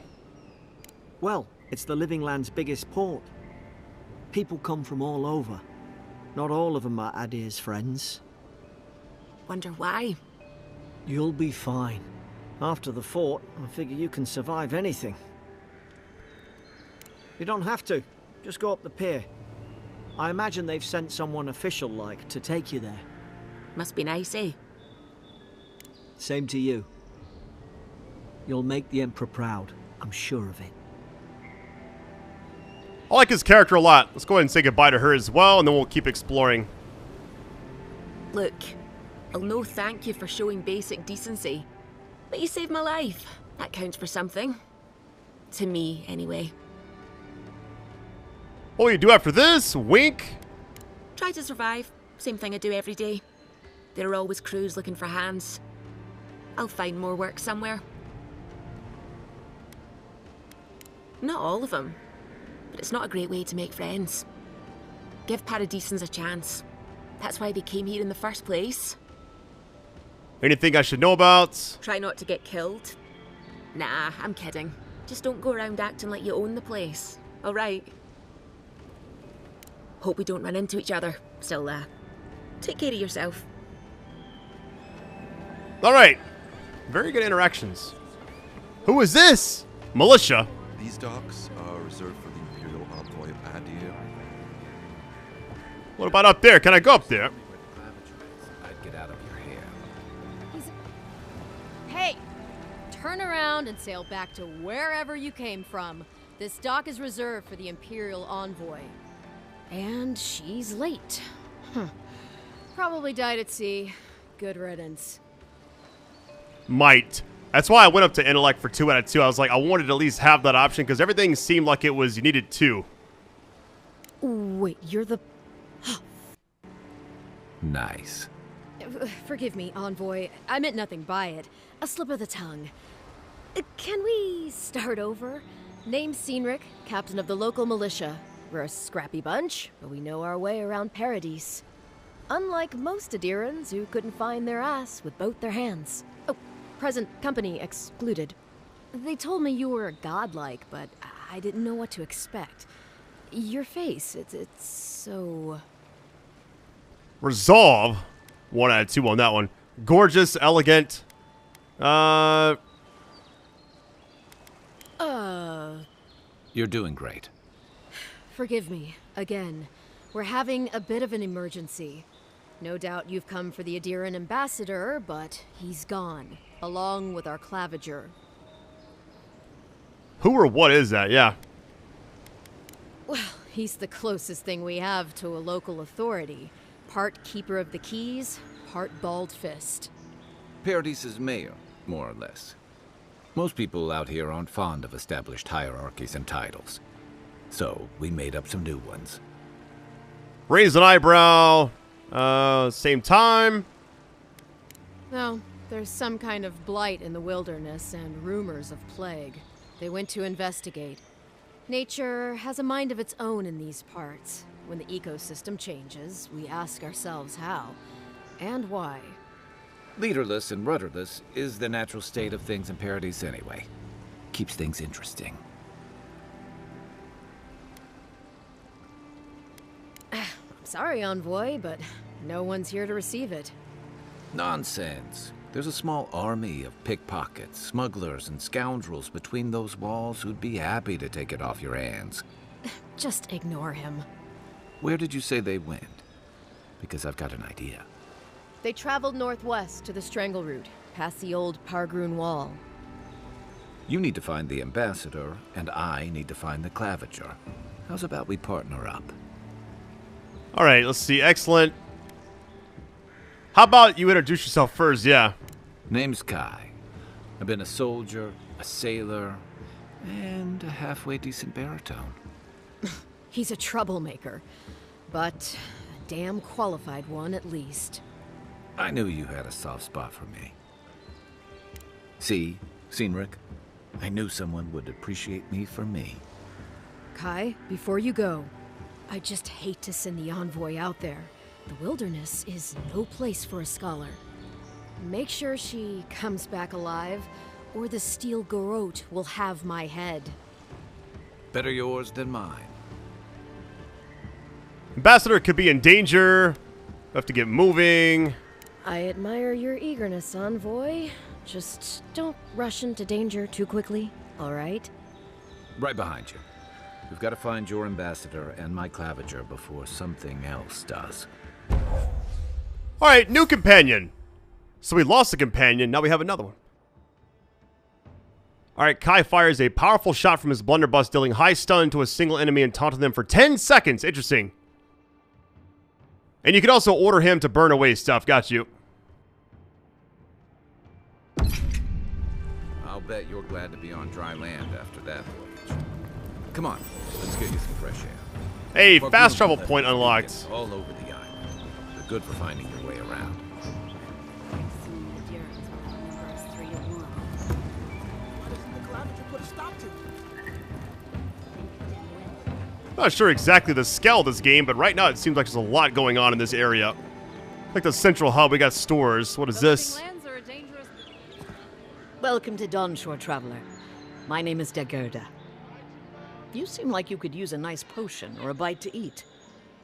Well, it's the Living Land's biggest port. People come from all over. Not all of them are Adir's friends. Wonder why? You'll be fine. After the fort, I figure you can survive anything. You don't have to. Just go up the pier. I imagine they've sent someone official-like to take you there. Must be nice, eh? Same to you. You'll make the Emperor proud. I'm sure of it. I like his character a lot. Let's go ahead and say goodbye to her as well, and then we'll keep exploring. Look, I'll no thank you for showing basic decency. But you saved my life. That counts for something. To me, anyway. What will you do after this? Wink? Try to survive. Same thing I do every day. There are always crews looking for hands. I'll find more work somewhere. Not all of them. But it's not a great way to make friends. Give Paradisans a chance. That's why they came here in the first place. Anything I should know about? Try not to get killed. Nah, I'm kidding. Just don't go around acting like you own the place. Alright? Hope we don't run into each other. Still, take care of yourself. Alright. Very good interactions. Who is this? Militia. These docks are reserved for the Imperial Envoy of Adir. What about up there? Can I go up there? I'd get out of your hair. Hey! Turn around and sail back to wherever you came from. This dock is reserved for the Imperial Envoy. And she's late. Probably died at sea. Good riddance. Might. That's why I went up to intellect for 2 out of 2. I was like, I wanted to at least have that option because everything seemed like it was, you needed 2. Wait, you're the... Nice. Forgive me, Envoy. I meant nothing by it. A slip of the tongue. Can we start over? Name's Cynric, captain of the local militia. We're a scrappy bunch, but we know our way around Paradise. Unlike most Adirans who couldn't find their ass with both their hands. Oh, present company excluded. They told me you were godlike, but I didn't know what to expect. Your face, it's so... Resolve. 1 out of 2 on that one. Gorgeous, elegant. You're doing great. Forgive me, again. We're having a bit of an emergency. No doubt you've come for the Adiran ambassador, but he's gone, along with our claviger. Who or what is that? Yeah. Well, he's the closest thing we have to a local authority. Part keeper of the keys, part bald fist. Paradise's mayor, more or less. Most people out here aren't fond of established hierarchies and titles. So, we made up some new ones. Raise an eyebrow. Same time. No, there's some kind of blight in the wilderness and rumors of plague. They went to investigate. Nature has a mind of its own in these parts. When the ecosystem changes, we ask ourselves how and why. Leaderless and rudderless is the natural state of things in Paradise anyway. Keeps things interesting. Sorry, Envoy, but no one's here to receive it. Nonsense. There's a small army of pickpockets, smugglers, and scoundrels between those walls who'd be happy to take it off your hands. Just ignore him. Where did you say they went? Because I've got an idea. They traveled northwest to the Strangle Route. past the old Pargrun wall. You need to find the ambassador, and I need to find the claviger. How's about we partner up? All right, let's see. Excellent. How about you introduce yourself first? Yeah. Name's Kai. I've been a soldier, a sailor, and a halfway decent baritone. He's a troublemaker, but a damn qualified one at least. I knew you had a soft spot for me. See, Cynric, I knew someone would appreciate me for me. Kai, before you go, I just hate to send the envoy out there. The wilderness is no place for a scholar. Make sure she comes back alive, or the steel garrote will have my head. Better yours than mine. Ambassador could be in danger. We have to get moving. I admire your eagerness, envoy. Just don't rush into danger too quickly, all right? Right behind you. We've got to find your ambassador and my claviger before something else does. All right, new companion. So we lost a companion, now we have another one. All right, Kai fires a powerful shot from his blunderbuss, dealing high stun to a single enemy and taunting them for 10 seconds. Interesting. And you can also order him to burn away stuff. Got you. I'll bet you're glad to be on dry land after that voyage. Come on, let's get you some fresh air. Hey, fast travel point unlocked. All over the island. They're good for finding your way around. Not sure exactly the scale of this game, but right now it seems like there's a lot going on in this area. Like the central hub, we got stores. What is this? Welcome to Dawnshore, Traveler. My name is Dagerda. You seem like you could use a nice potion or a bite to eat.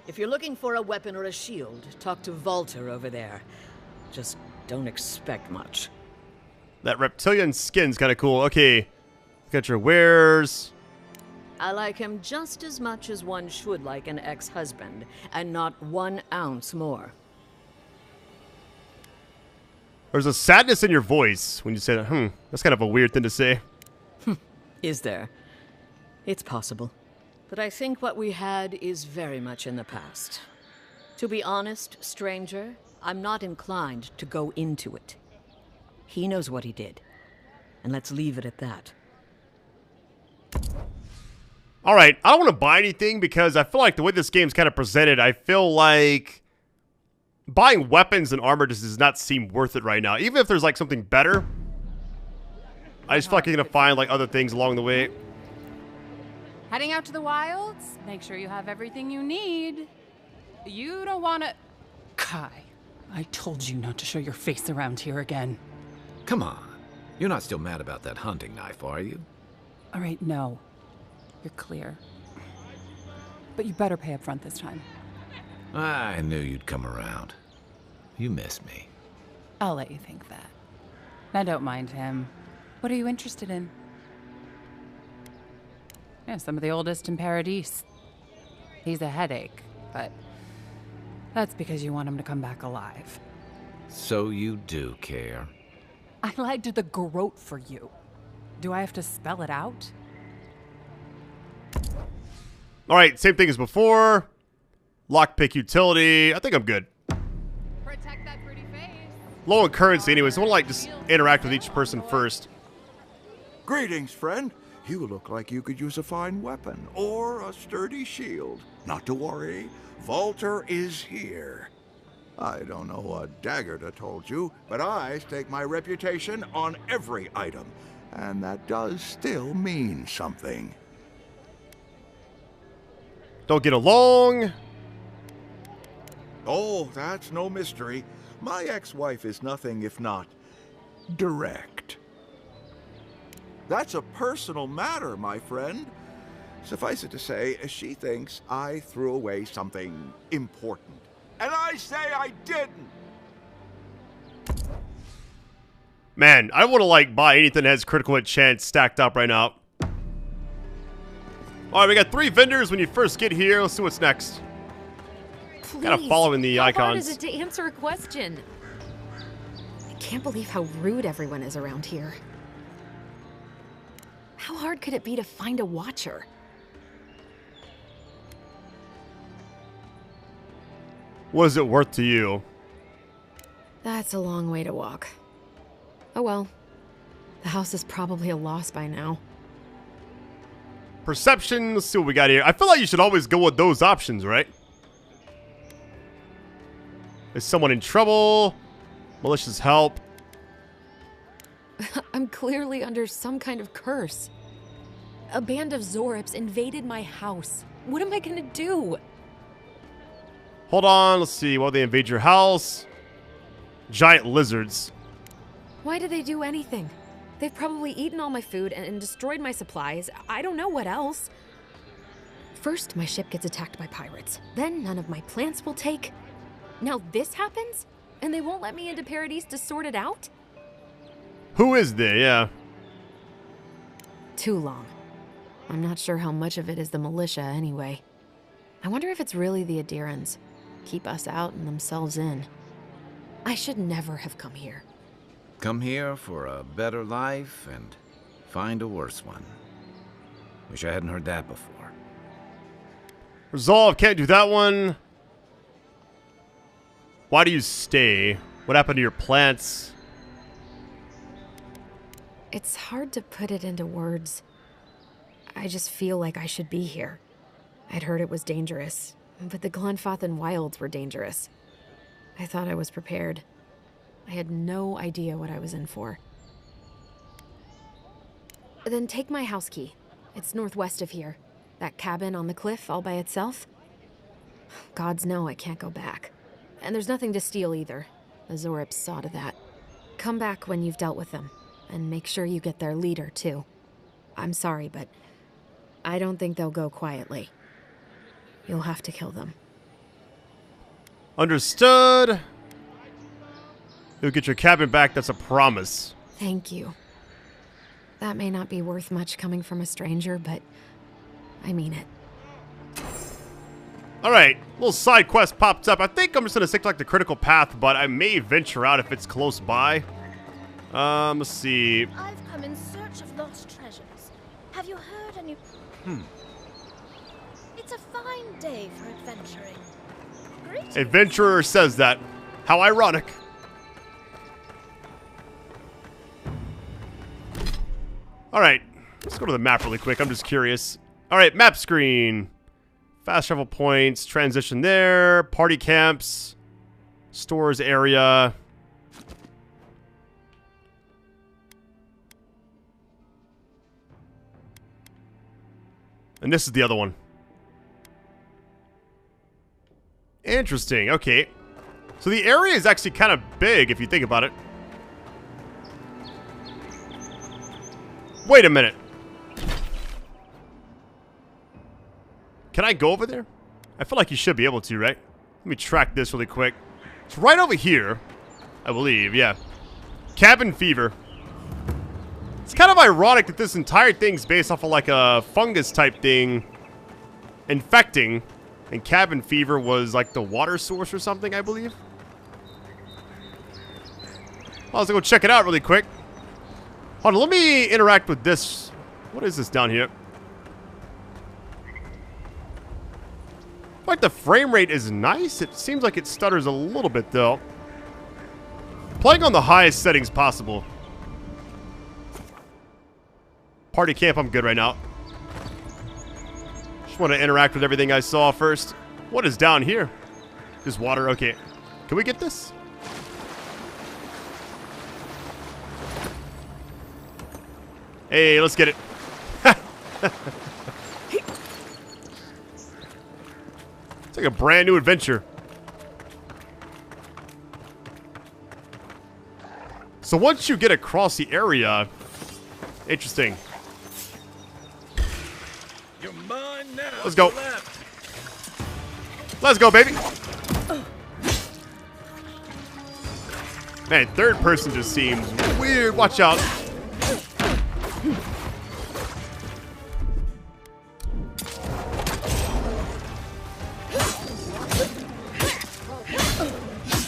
If you're looking for a weapon or a shield, talk to Walter over there. Just don't expect much. That reptilian skin's kind of cool. Okay, got your wares. I like him just as much as one should like an ex-husband, and not 1 ounce more. There's a sadness in your voice when you say that. That's kind of a weird thing to say. Is there? It's possible. But I think what we had is very much in the past. To be honest, stranger, I'm not inclined to go into it. He knows what he did. And let's leave it at that. All right, I don't want to buy anything because I feel like the way this game's kind of presented, I feel like buying weapons and armor just does not seem worth it right now. Even if there's like something better, I just feel like you're going to find like other things along the way. Heading out to the wilds? Make sure you have everything you need. You don't want to... Kai, I told you not to show your face around here again. Come on. You're not still mad about that hunting knife, are you? All right, no. You're clear. But you better pay up front this time. I knew you'd come around. You miss me. I'll let you think that. Now don't mind him. What are you interested in? Yeah, some of the oldest in Paradise. He's a headache, but that's because you want him to come back alive. So you do care. I lied to the garrote for you. Do I have to spell it out? All right, same thing as before. Lockpick utility. I think I'm good. Protect that pretty face. Low in currency anyways. I want to like just interact with each person first. Greetings, friend. You look like you could use a fine weapon or a sturdy shield. Not to worry, Walter is here. I don't know what Dagerda told you, but I stake my reputation on every item, and that does still mean something. Don't get along. Oh, that's no mystery. My ex-wife is nothing if not direct. That's a personal matter, my friend. Suffice it to say, she thinks I threw away something important. And I say I didn't! Man, I want to like buy anything that has critical hit chance stacked up right now. All right, we got 3 vendors when you first get here. Let's see what's next. Please, Gotta follow in the how icons. hard is it to answer a question? can't believe how rude everyone is around here. How hard could it be to find a watcher? What is it worth to you? That's a long way to walk. Oh well. The house is probably a loss by now. Perception, let's see what we got here. I feel like you should always go with those options, right? Is someone in trouble? Malicious help. I'm clearly under some kind of curse. A band of Zorips invaded my house. What am I gonna do? Hold on, let's see. While they invade your house. Giant lizards. Why did they do anything? They've probably eaten all my food and destroyed my supplies. I don't know what else. First, my ship gets attacked by pirates. Then none of my plants will take. Now this happens? And they won't let me into Paradise to sort it out? Who is there? Yeah. Too long. I'm not sure how much of it is the militia anyway. I wonder if it's really the Adirans. Keep us out and themselves in. I should never have come here. Come here for a better life and find a worse one. Wish I hadn't heard that before. Resolve, can't do that one. Why do you stay? What happened to your plants? It's hard to put it into words. I just feel like I should be here. I'd heard it was dangerous, but the Glenfathan wilds were dangerous. I thought I was prepared. I had no idea what I was in for. Then take my house key. It's northwest of here. That cabin on the cliff all by itself. Gods know I can't go back. And there's nothing to steal either. The Zorips saw to that. Come back when you've dealt with them. And make sure you get their leader, too. I'm sorry, but I don't think they'll go quietly. You'll have to kill them. Understood. You'll get your cabin back, that's a promise. Thank you. That may not be worth much coming from a stranger, but I mean it. Alright, little side quest pops up. I think I'm just going to stick to like the critical path, but I may venture out if it's close by. Let's see. I've come in search of lost treasures. Have you heard any... It's a fine day for adventuring. Greetings. Adventurer says that. How ironic. Alright, let's go to the map really quick. I'm just curious. Alright, map screen. Fast travel points, transition there, party camps, stores area. And this is the other one. Interesting, okay. So the area is actually kind of big if you think about it. Wait a minute. Can I go over there? I feel like you should be able to, right? Let me track this really quick. It's right over here, I believe, yeah. Cabin fever. It's kind of ironic that this entire thing's based off of like a fungus type thing infecting, and cabin fever was like the water source or something, I believe. Well, let's go check it out really quick. Hold on, let me interact with this. What is this down here? Like the frame rate is nice. It seems like it stutters a little bit though. Playing on the highest settings possible. Party camp, I'm good right now. Just want to interact with everything I saw first. What is down here? Just water, okay. Can we get this? Hey, let's get it. It's like a brand new adventure. So once you get across the area, interesting. You're mine now. Let's go. Let's go, baby. Man, third person just seems weird. Watch out.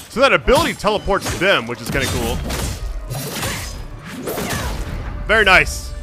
So that ability teleports them, which is kind of cool. Very nice.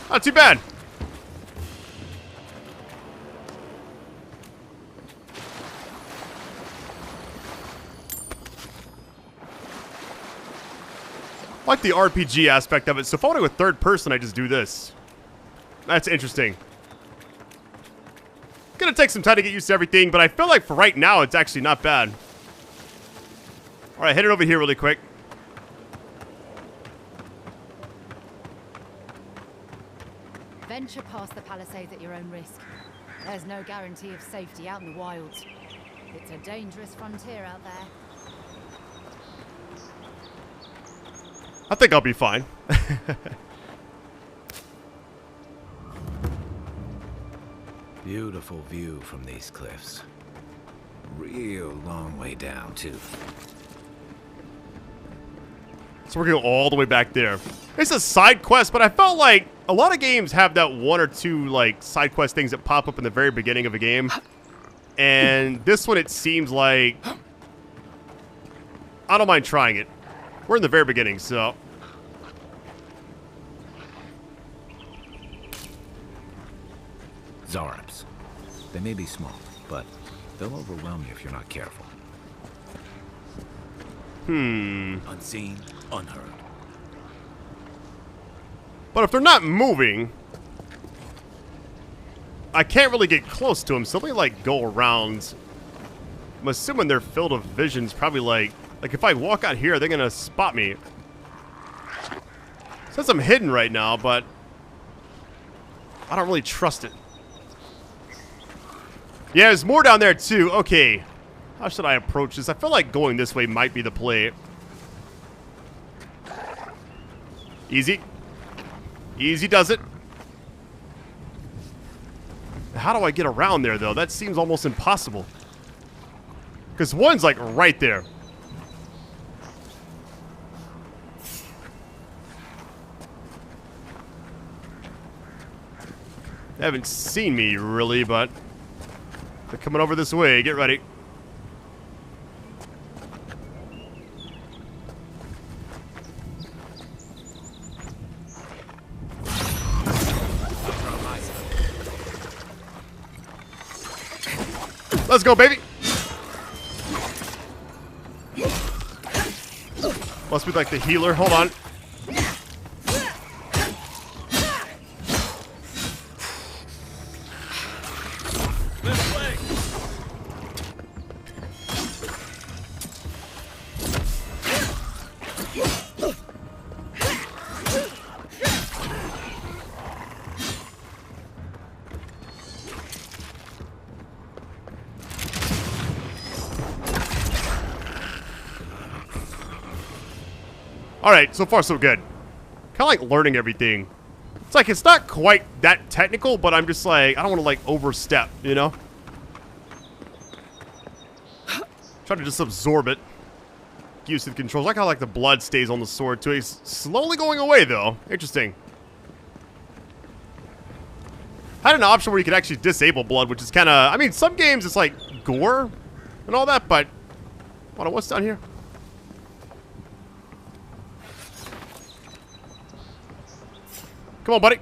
Not too bad. I like the RPG aspect of it. So if I want to go third person, I just do this. That's interesting. Gonna take some time to get used to everything, but I feel like for right now, it's actually not bad. All right, head it over here really quick. Venture past the palisades at your own risk. There's no guarantee of safety out in the wilds. It's a dangerous frontier out there. I think I'll be fine. Beautiful view from these cliffs. Real long way down, too. So we're going to go all the way back there. It's a side quest, but I felt like a lot of games have that one or two like side quest things that pop up in the very beginning of a game. And this one, it seems like I don't mind trying it. We're in the very beginning, so. Zarps. They may be small, but they'll overwhelm you if you're not careful. Unseen, unheard. But if they're not moving, I can't really get close to them, so let me like go around. I'm assuming their field of vision's probably like if I walk out here, they're gonna spot me. Says I'm hidden right now, but I don't really trust it. Yeah, there's more down there too. Okay, how should I approach this? I feel like going this way might be the play. Easy. Easy does it. How do I get around there, though? That seems almost impossible. Because one's, like, right there. They haven't seen me, really, but they're coming over this way. Get ready. Let's go, baby. Must be like the healer. Hold on. This way. Alright, so far so good. Kind of like learning everything. It's like, it's not quite that technical, but I'm just like, I don't want to like overstep, you know? Try to just absorb it. Get used to the controls. I like how like the blood stays on the sword too. It's slowly going away though. Interesting. Had an option where you could actually disable blood, which is kind of, I mean, some games it's like gore and all that, but hold on, what's down here? Come on, buddy.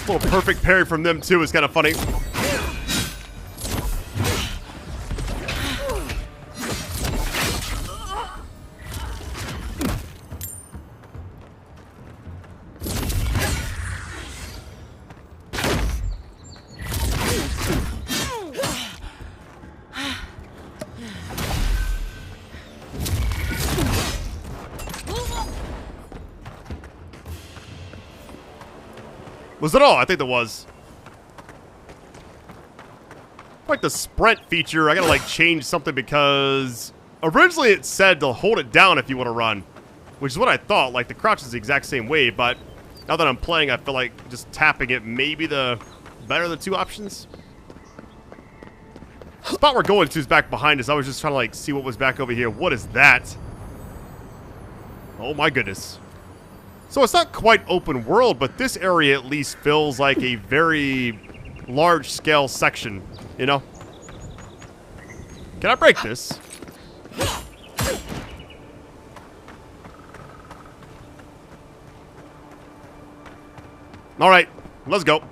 A little perfect parry from them too is kind of funny. Was it all? I think there was. Like the sprint feature, I gotta like change something because originally it said to hold it down if you want to run, which is what I thought. Like the crouch is the exact same way, but now that I'm playing, I feel like just tapping it may be the better of the two options. The spot we're going to is back behind us. I was just trying to like see what was back over here. What is that? Oh my goodness. So it's not quite open world, but this area at least feels like a very large scale section, you know? Can I break this? Alright, let's go.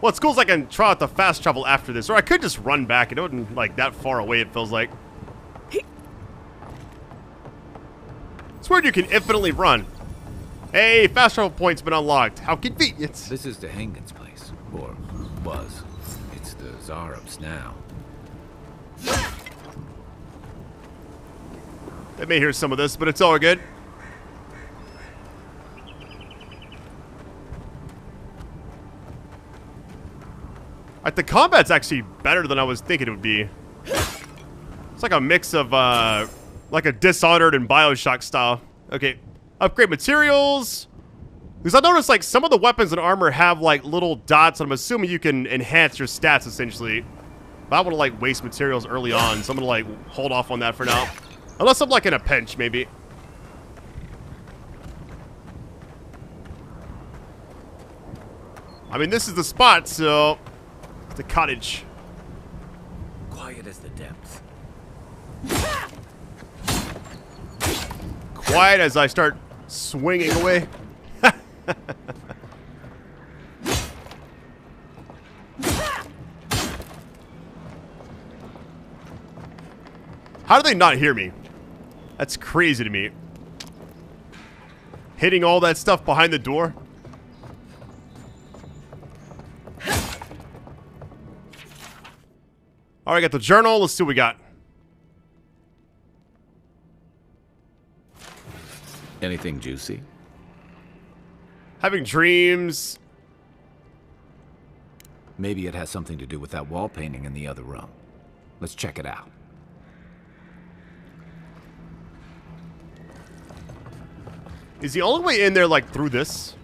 Well, it's cool as I can try out the fast travel after this, or I could just run back. It wasn't like that far away, it feels like. It's weird you can infinitely run. Hey, fast travel point's been unlocked. How convenient. This is the Hangen's place, or was. It's the Zarub's now. They may hear some of this, but it's all good. Like, the combat's actually better than I was thinking it would be. It's like a mix of, like a Dishonored and Bioshock style. Okay, upgrade materials. Because I noticed, like, some of the weapons and armor have, like, little dots, and I'm assuming you can enhance your stats, essentially. But I want to, like, waste materials early on, so I'm going to, like, hold off on that for now. Unless I'm, like, in a pinch, maybe. I mean, this is the spot, so... the cottage. Quiet as the depths. Quiet as I start swinging away. How do they not hear me? That's crazy to me. Hitting all that stuff behind the door. All right, got the journal. Let's see what we got. Anything juicy? Having dreams. Maybe it has something to do with that wall painting in the other room. Let's check it out. Is the only way in there, like, through this?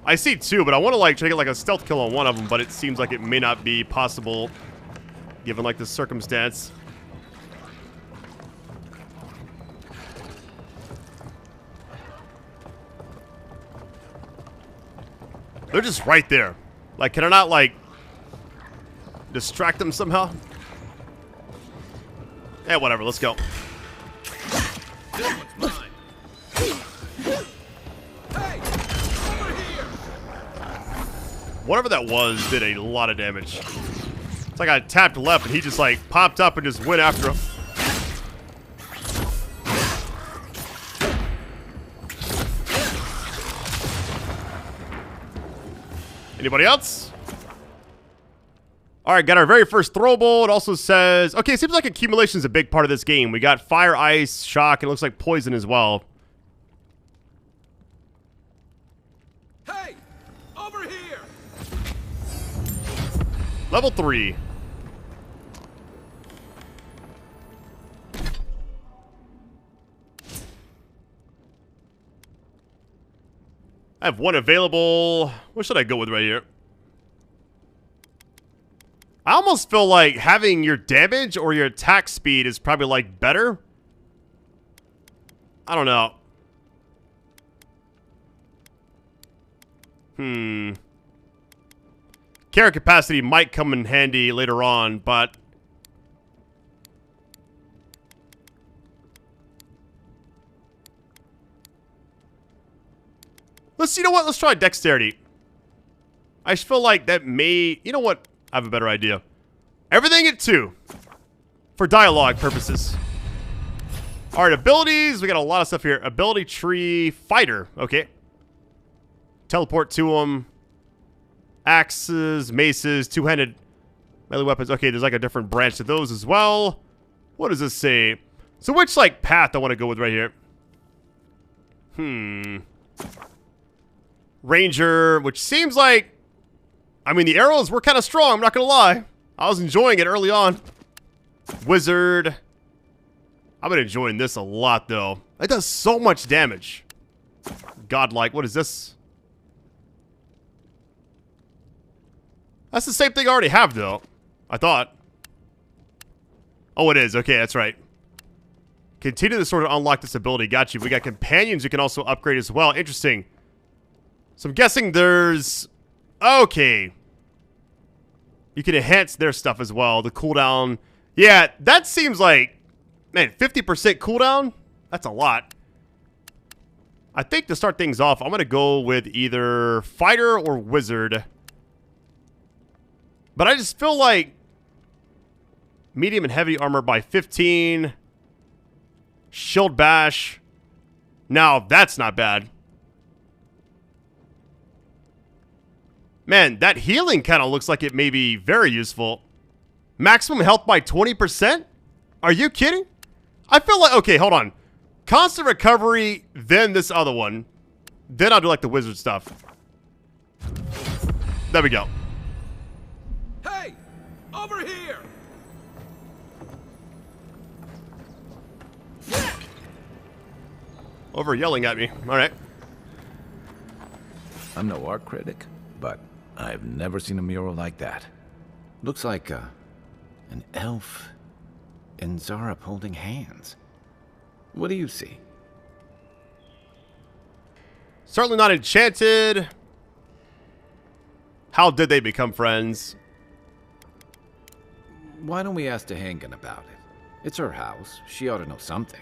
I see two, but I want to, like, try to get, like, a stealth kill on one of them, but it seems like it may not be possible given, like, the circumstance. They're just right there. Like, can I not, like, distract them somehow? Yeah, whatever. Let's go. This one's mine. Whatever that was did a lot of damage. It's like I tapped left and he just like popped up and just went after him. Anybody else? Alright, got our very first throwable. It also says... okay, it seems like accumulation is a big part of this game. We got fire, ice, shock, and it looks like poison as well. Hey! Over here! Level 3. I have one available. What should I go with right here? I almost feel like having your damage or your attack speed is probably, like, better. I don't know. Carry capacity might come in handy later on, but... you know what? Let's try dexterity. I just feel like that may... you know what? I have a better idea. Everything at 2. For dialogue purposes. Alright, abilities. We got a lot of stuff here. Ability tree. Fighter. Okay. Teleport to them. Axes. Maces. Two-handed. Melee weapons. Okay, there's like a different branch to those as well. What does this say? So which like path I want to go with right here? Ranger, which seems like, I mean, the arrows were kind of strong, I'm not gonna lie. I was enjoying it early on. Wizard. I've been enjoying this a lot though. It does so much damage. Godlike, what is this? That's the same thing I already have though, I thought. Oh, it is. Okay, that's right. Continue to sort of unlock this ability. Got you. We got companions you can also upgrade as well. Interesting. So I'm guessing there's... Okay. You can enhance their stuff as well. The cooldown. Yeah, that seems like... Man, 50% cooldown? That's a lot. I think to start things off, I'm going to go with either Fighter or Wizard. But I just feel like... Medium and heavy armor by 15. Shield bash. Now, that's not bad. Man, that healing kind of looks like it may be very useful. Maximum health by 20%? Are you kidding? I feel like... Okay, hold on. Constant recovery, then this other one. Then I'll do like the wizard stuff. There we go. Hey! Over here! Over yelling at me. Alright. I'm no art critic, but I've never seen a mural like that. Looks like an elf and Zara holding hands. What do you see? Certainly not enchanted. How did they become friends? Why don't we ask Tehangan about it? It's her house. She ought to know something.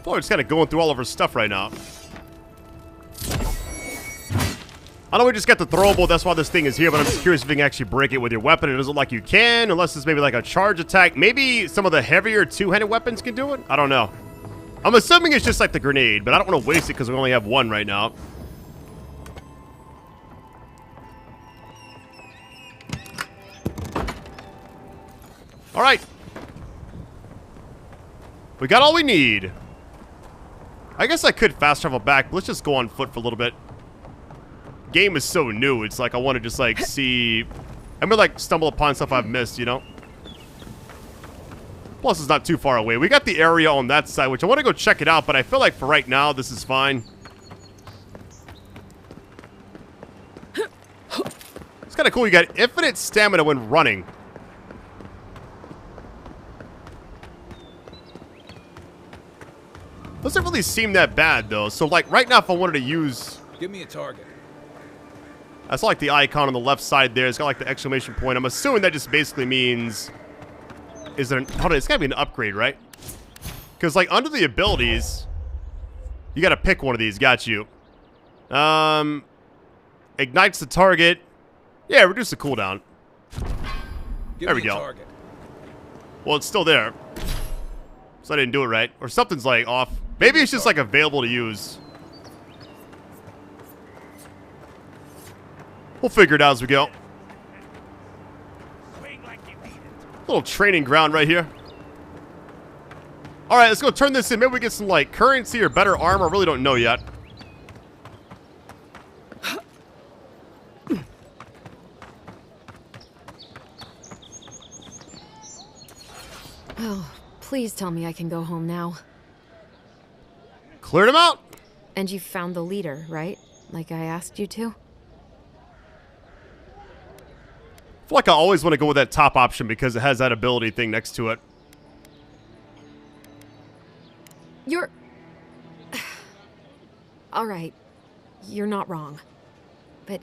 We're just kind of going through all of her stuff right now. I know we just got the throwable, that's why this thing is here, but I'm just curious if you can actually break it with your weapon. It doesn't look like you can, unless it's maybe like a charge attack. Maybe some of the heavier two-handed weapons can do it? I don't know. I'm assuming it's just like the grenade, but I don't want to waste it because we only have one right now. Alright. We got all we need. I guess I could fast travel back, but let's just go on foot for a little bit. Game is so new, it's like I want to just like see... I'm gonna like stumble upon stuff I've missed, you know? Plus it's not too far away. We got the area on that side, which I want to go check it out, but I feel like for right now, this is fine. It's kind of cool, you got infinite stamina when running. Doesn't really seem that bad, though. So, like, right now, if I wanted to use... Give me a target. That's like the icon on the left side there. It's got, like, the exclamation point. I'm assuming that just basically means... Is there... Hold on, it's gotta be an upgrade, right? Because, like, under the abilities... You gotta pick one of these. Got you. Ignites the target. Yeah, reduce the cooldown. There we go. Target. Well, it's still there. So I didn't do it right. Or something's, like, off. Maybe it's just, like, available to use. We'll figure it out as we go. Little training ground right here. Alright, let's go turn this in. Maybe we get some, like, currency or better armor. I really don't know yet. Oh, please tell me I can go home now. Cleared him out. And you found the leader, right? Like I asked you to? I feel like I always want to go with that top option because it has that ability thing next to it. You're... Alright, you're not wrong. But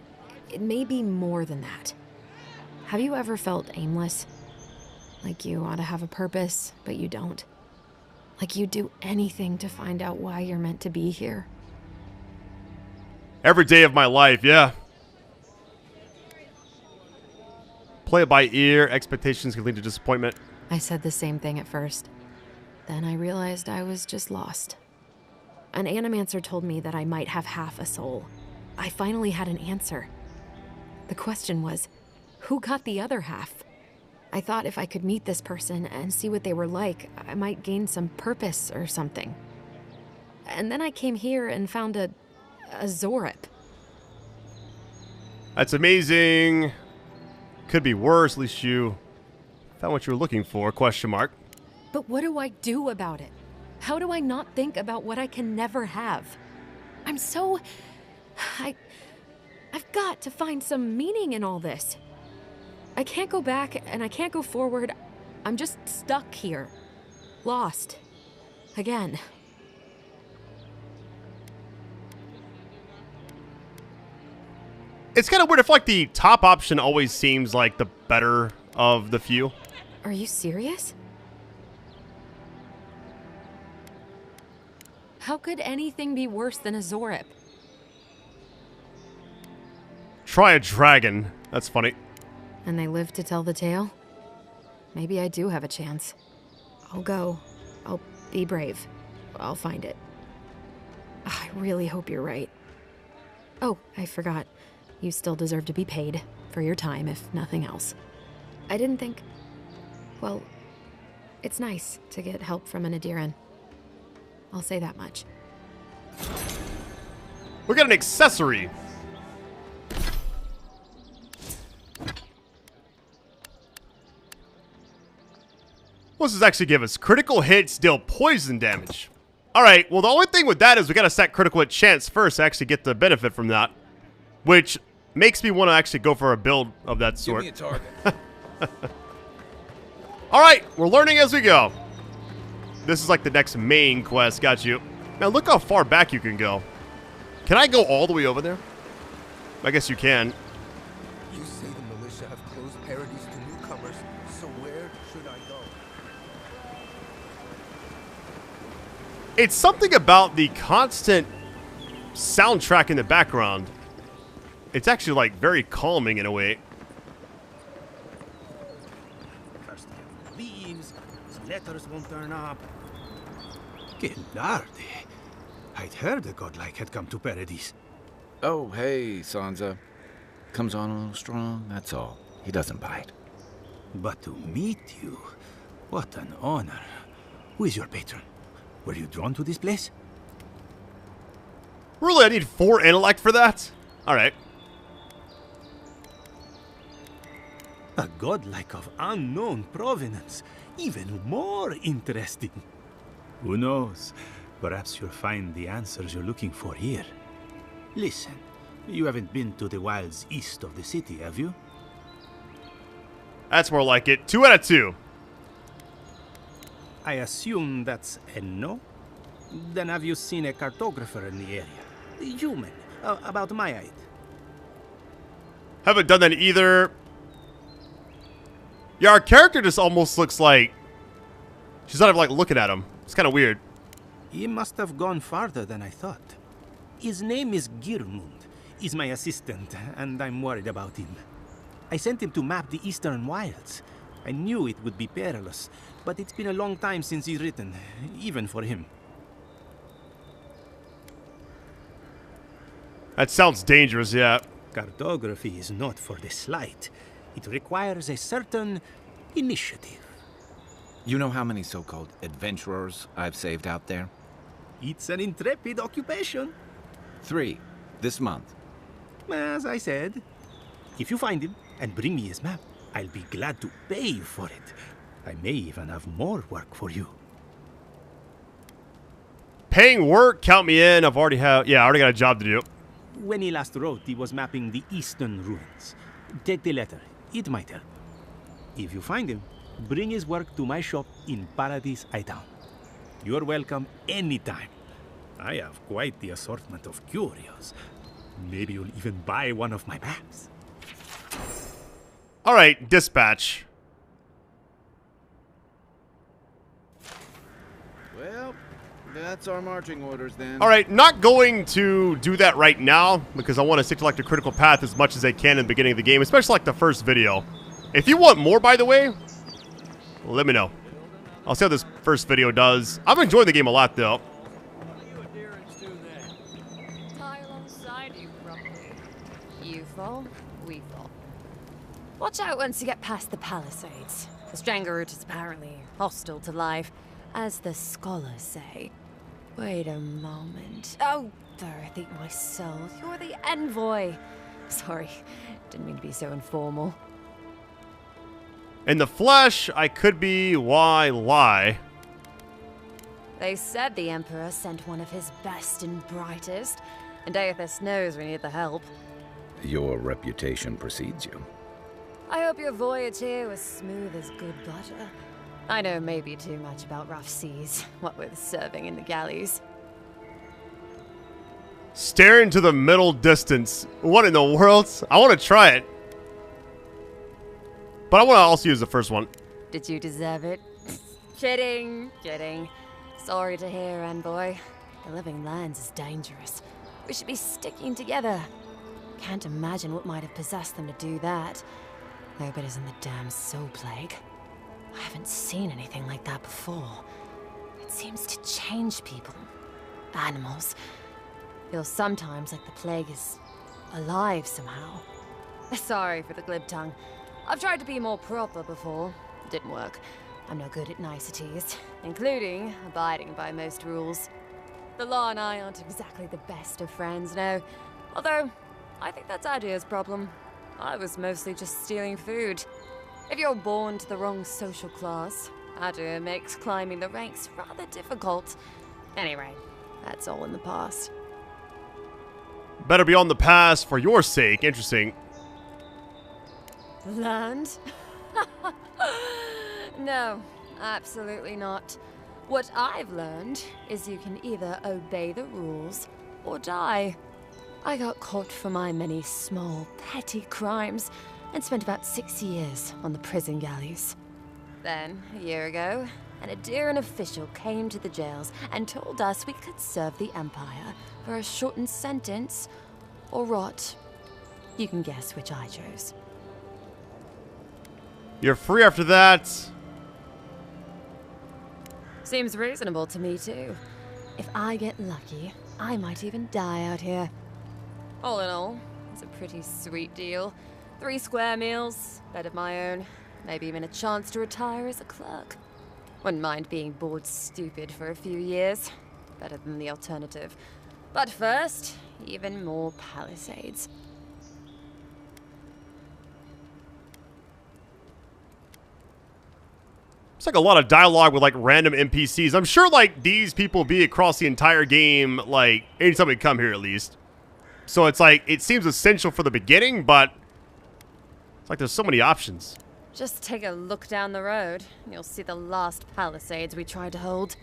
it may be more than that. Have you ever felt aimless? Like you ought to have a purpose, but you don't? Like you'd do anything to find out why you're meant to be here? Every day of my life, yeah. Play it by ear. Expectations can lead to disappointment. I said the same thing at first. Then I realized I was just lost. An animancer told me that I might have half a soul. I finally had an answer. The question was, who got the other half? I thought if I could meet this person and see what they were like, I might gain some purpose or something. And then I came here and found a Zorip. That's amazing. Could be worse. At least you found what you were looking for, question mark. But what do I do about it? How do I not think about what I can never have? I'm so... I've got to find some meaning in all this. I can't go back and I can't go forward. I'm just stuck here. Lost. Again. It's kind of weird. I feel like the top option always seems like the better of the few. Are you serious? How could anything be worse than a Zorip? Try a dragon. That's funny. And they live to tell the tale? Maybe I do have a chance. I'll go. I'll be brave. I'll find it. I really hope you're right. Oh, I forgot. You still deserve to be paid for your time, if nothing else. I didn't think... Well, it's nice to get help from an Adiran. I'll say that much. We got an accessory. What does this actually give us? Critical hits deal poison damage. Alright, well the only thing with that is we gotta set critical hit chance first to actually get the benefit from that. Which makes me want to actually go for a build of that sort. Give me a target. Alright, we're learning as we go. This is like the next main quest, got you. Now look how far back you can go. Can I go all the way over there? I guess you can. You say the militia have closed Paradise to newcomers, so where should I go? It's something about the constant soundtrack in the background. It's actually like very calming in a way. First he leaves, his letters won't turn up. Que larde. I'd heard a godlike had come to Paradise. Oh, hey, Sansa. Comes on a little strong, that's all. He doesn't bite. But to meet you, what an honor. Who is your patron? Were you drawn to this place? Really, I need 4 intellect for that? Alright. A godlike of unknown provenance. Even more interesting. Who knows? Perhaps you'll find the answers you're looking for here. Listen, you haven't been to the wilds east of the city, have you? That's more like it. 2 out of 2. I assume that's a no? Then have you seen a cartographer in the area? A human, about my height. Haven't done that either. Yeah, our character just almost looks like she's not even like looking at him. It's kind of weird. He must have gone farther than I thought. His name is Girmund. He's my assistant, and I'm worried about him. I sent him to map the eastern wilds. I knew it would be perilous, but it's been a long time since he's written, even for him. That sounds dangerous, yeah. Cartography is not for the slight. It requires a certain initiative. You know how many so-called adventurers I've saved out there? It's an intrepid occupation. 3, this month. As I said, if you find him and bring me his map, I'll be glad to pay you for it. I may even have more work for you. Paying work, count me in. I already got a job to do. When he last wrote, he was mapping the eastern ruins. Take the letter. It might help. If you find him, bring his work to my shop in Paradise Town. You're welcome anytime. I have quite the assortment of curios. Maybe you'll even buy one of my maps. All right, dispatch. Well, that's our marching orders then. All right, not going to do that right now because I want to stick to like the critical path as much as I can in the beginning of the game, especially like the first video. If you want more, by the way, let me know. I'll see how this first video does. I'm enjoying the game a lot, though. You fall, we fall. Watch out once you get past the palisades. The Stranger route is apparently hostile to life, as the scholars say. Wait a moment. Oh, Earth, eat my soul. You're the envoy. Sorry, didn't mean to be so informal. In the flesh, I could be why lie. They said the Emperor sent one of his best and brightest, and Aethys knows we need the help. Your reputation precedes you. I hope your voyage here was smooth as good butter. I know maybe too much about rough seas, what with serving in the galleys. Stare into the middle distance. What in the world? I want to try it. But I want to also use the first one. Did you deserve it? Kidding. Sorry to hear, envoy. The living lands is dangerous. We should be sticking together. Can't imagine what might have possessed them to do that. Hope it isn't the damn soul plague. I haven't seen anything like that before. It seems to change people. Animals. Feels sometimes like the plague is alive somehow. Sorry for the glib tongue. I've tried to be more proper before. Didn't work. I'm no good at niceties, including abiding by most rules. The law and I aren't exactly the best of friends, no. Although, I think that's Adia's problem. I was mostly just stealing food. If you're born to the wrong social class, Adia makes climbing the ranks rather difficult. Anyway, that's all in the past. Better be on the pass for your sake. Interesting. Learned? No, absolutely not. What I've learned is you can either obey the rules or die. I got caught for my many small, petty crimes and spent about 6 years on the prison galleys. Then, a year ago, an Adiran official came to the jails and told us we could serve the Empire for a shortened sentence or rot. You can guess which I chose. You're free after that. Seems reasonable to me, too. If I get lucky, I might even die out here. All in all, it's a pretty sweet deal. 3 square meals, bed of my own, maybe even a chance to retire as a clerk. Wouldn't mind being bored stupid for a few years. Better than the alternative. But first, even more palisades. It's like a lot of dialogue with like random NPCs. I'm sure like these people be across the entire game, like anytime we come here at least. So it's like, it seems essential for the beginning, but it's like there's so many options. Just take a look down the road, and you'll see the last palisades we tried to hold.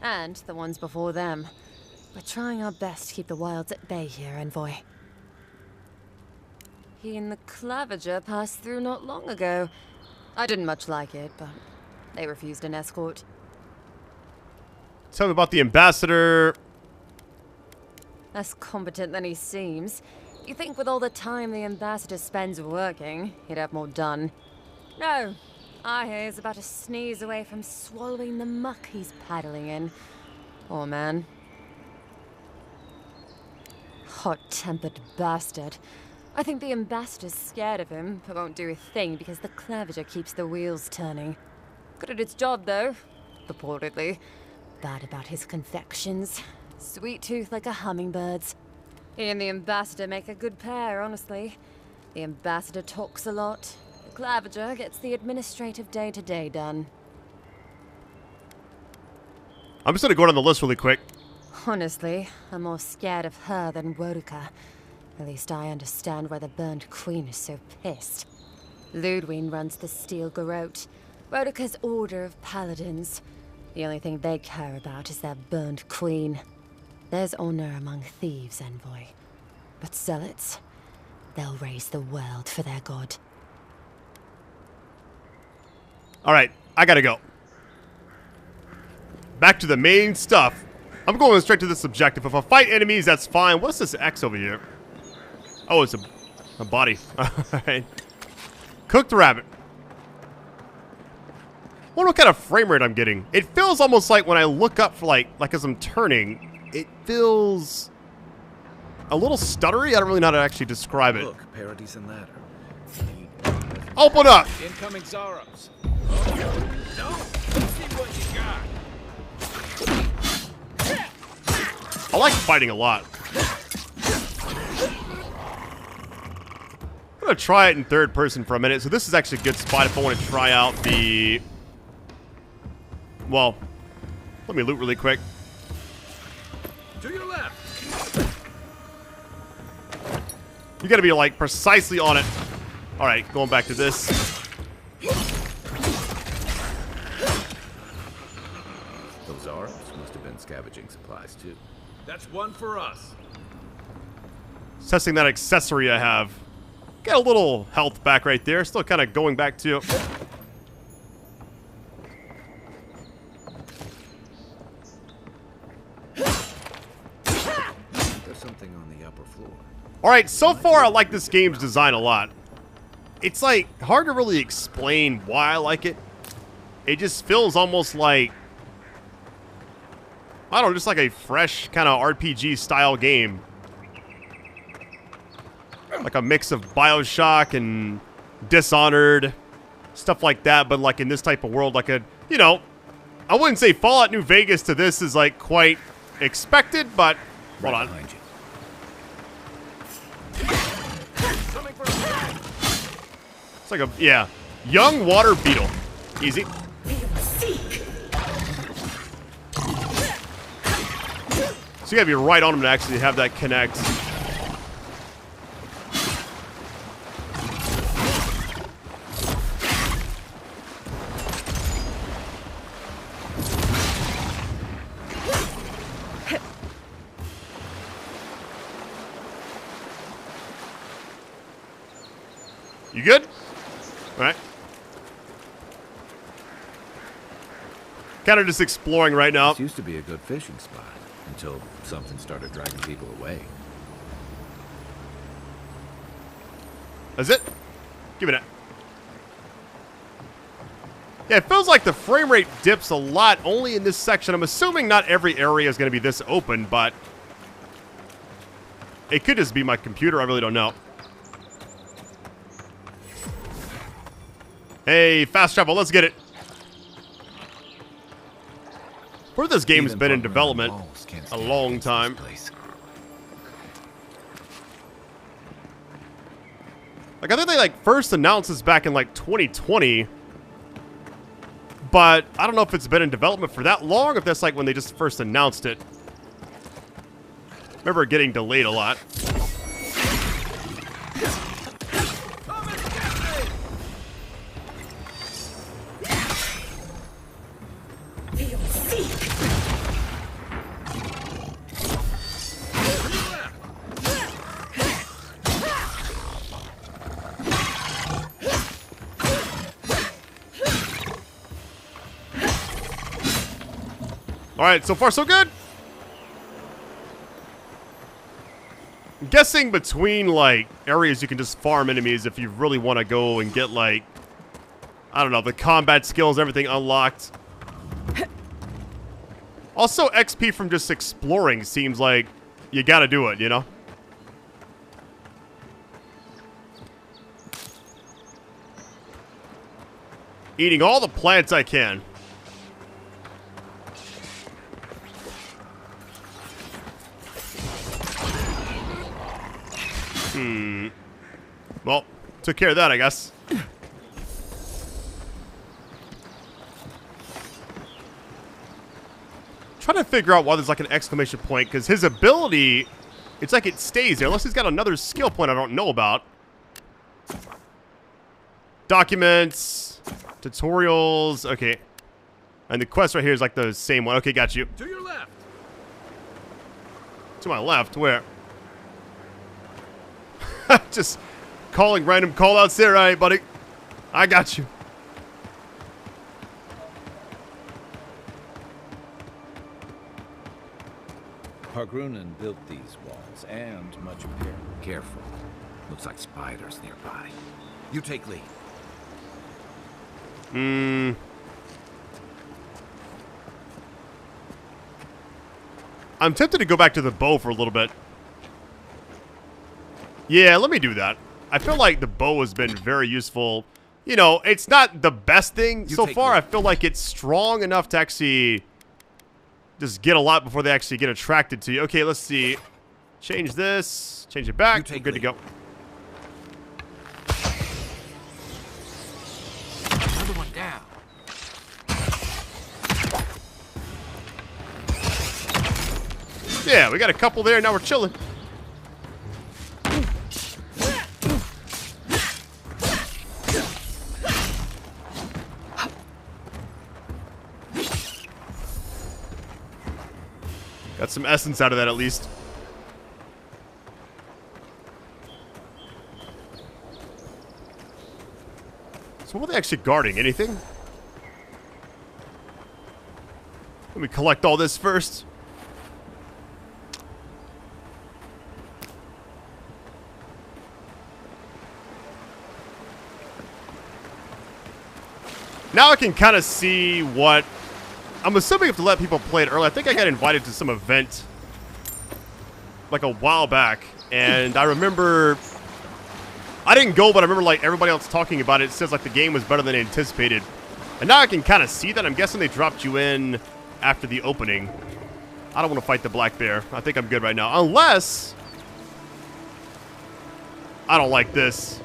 And the ones before them. We're trying our best to keep the wilds at bay here, envoy. He and the Clavager passed through not long ago. I didn't much like it, but they refused an escort. Tell me about the ambassador. Less competent than he seems. You think with all the time the ambassador spends working, he'd have more done. No, I hear he's about a sneeze away from swallowing the muck he's paddling in. Poor man. Hot-tempered bastard. I think the ambassador's scared of him, but won't do a thing because the Clavager keeps the wheels turning. Good at its job, though. Purportedly. Bad about his confections. Sweet tooth like a hummingbird's. He and the ambassador make a good pair, honestly. The ambassador talks a lot. The Clavager gets the administrative day-to-day done. I'm just gonna go down the list really quick. Honestly, I'm more scared of her than Wodica. At least I understand why the Burned Queen is so pissed. Ludwig runs the Steel Garrote, Wodica's order of paladins. The only thing they care about is their Burned Queen. There's honor among thieves, envoy. But zealots, they'll raise the world for their god. Alright, I gotta go. Back to the main stuff. I'm going straight to this objective. If I fight enemies, that's fine. What's this X over here? Oh, it's a body. Alright. Cooked rabbit. I wonder what kind of frame rate I'm getting. It feels almost like when I look up for like as I'm turning, it feels a little stuttery. I don't really know how to actually describe it. Look, Paradise and Ladder. Open up! Incoming Zarops. No, let's see what you got. I like fighting a lot. I'm gonna try it in third person for a minute. So this is actually a good spot if I want to try out the... Well, let me loot really quick. To your left. You gotta be like precisely on it. Alright, going back to this. Those arms must have been scavenging supplies too. That's one for us. Testing that accessory I have. Got a little health back right there. Still kind of going back to... There's something on the upper floor. Alright, so far I like this game's design a lot. It's like hard to really explain why I like it. It just feels almost like, I don't know, just like a fresh kind of RPG style game. Like a mix of BioShock and Dishonored, stuff like that, but like in this type of world, like a, you know, I wouldn't say Fallout New Vegas to this is like quite expected, but hold on. It's like a, yeah, young water beetle. Easy. So you gotta be right on him to actually have that connect. You good? All right. Kind of just exploring right now. This used to be a good fishing spot until something started dragging people away. That's it? Give me that. Yeah, it feels like the frame rate dips a lot only in this section. I'm assuming not every area is going to be this open, but it could just be my computer. I really don't know. Hey, fast travel, let's get it. Where this game has been in development a long time. Like, I think they like first announced this back in like 2020. But I don't know if it's been in development for that long, if that's like when they just first announced it. Remember it getting delayed a lot. Alright, so far so good. I'm guessing between, like, areas you can just farm enemies if you really want to go and get, like, I don't know, the combat skills, everything unlocked. Also, XP from just exploring seems like you gotta do it, you know? Eating all the plants I can. Well, took care of that, I guess. Trying to figure out why there's like an exclamation point, because his ability, it's like it stays there, unless he's got another skill point I don't know about. Documents, tutorials, okay. And the quest right here is like the same one. Okay, got you. To your left. To my left, where? Just calling random callouts there, alright, buddy. I got you. Hargrunen built these walls and much of here. Careful. Looks like spiders nearby. You take lead. I'm tempted to go back to the bow for a little bit. Yeah, let me do that. I feel like the bow has been very useful you know, it's not the best thing You so take far. me. I feel like it's strong enough to actually just get a lot before they actually get attracted to you. Okay, let's see. Change this. Change it back. We're good to go. Another one down. Yeah, we got a couple there. Now we're chilling. Got some essence out of that at least. So what are they actually guarding? Anything? Let me collect all this first. Now I can kind of see what... I'm assuming you have to let people play it early. I think I got invited to some event like a while back, and I remember... I didn't go, but I remember like everybody else talking about it. It says like the game was better than anticipated. And now I can kind of see that. I'm guessing they dropped you in after the opening. I don't want to fight the black bear. I think I'm good right now. Unless... I don't like this.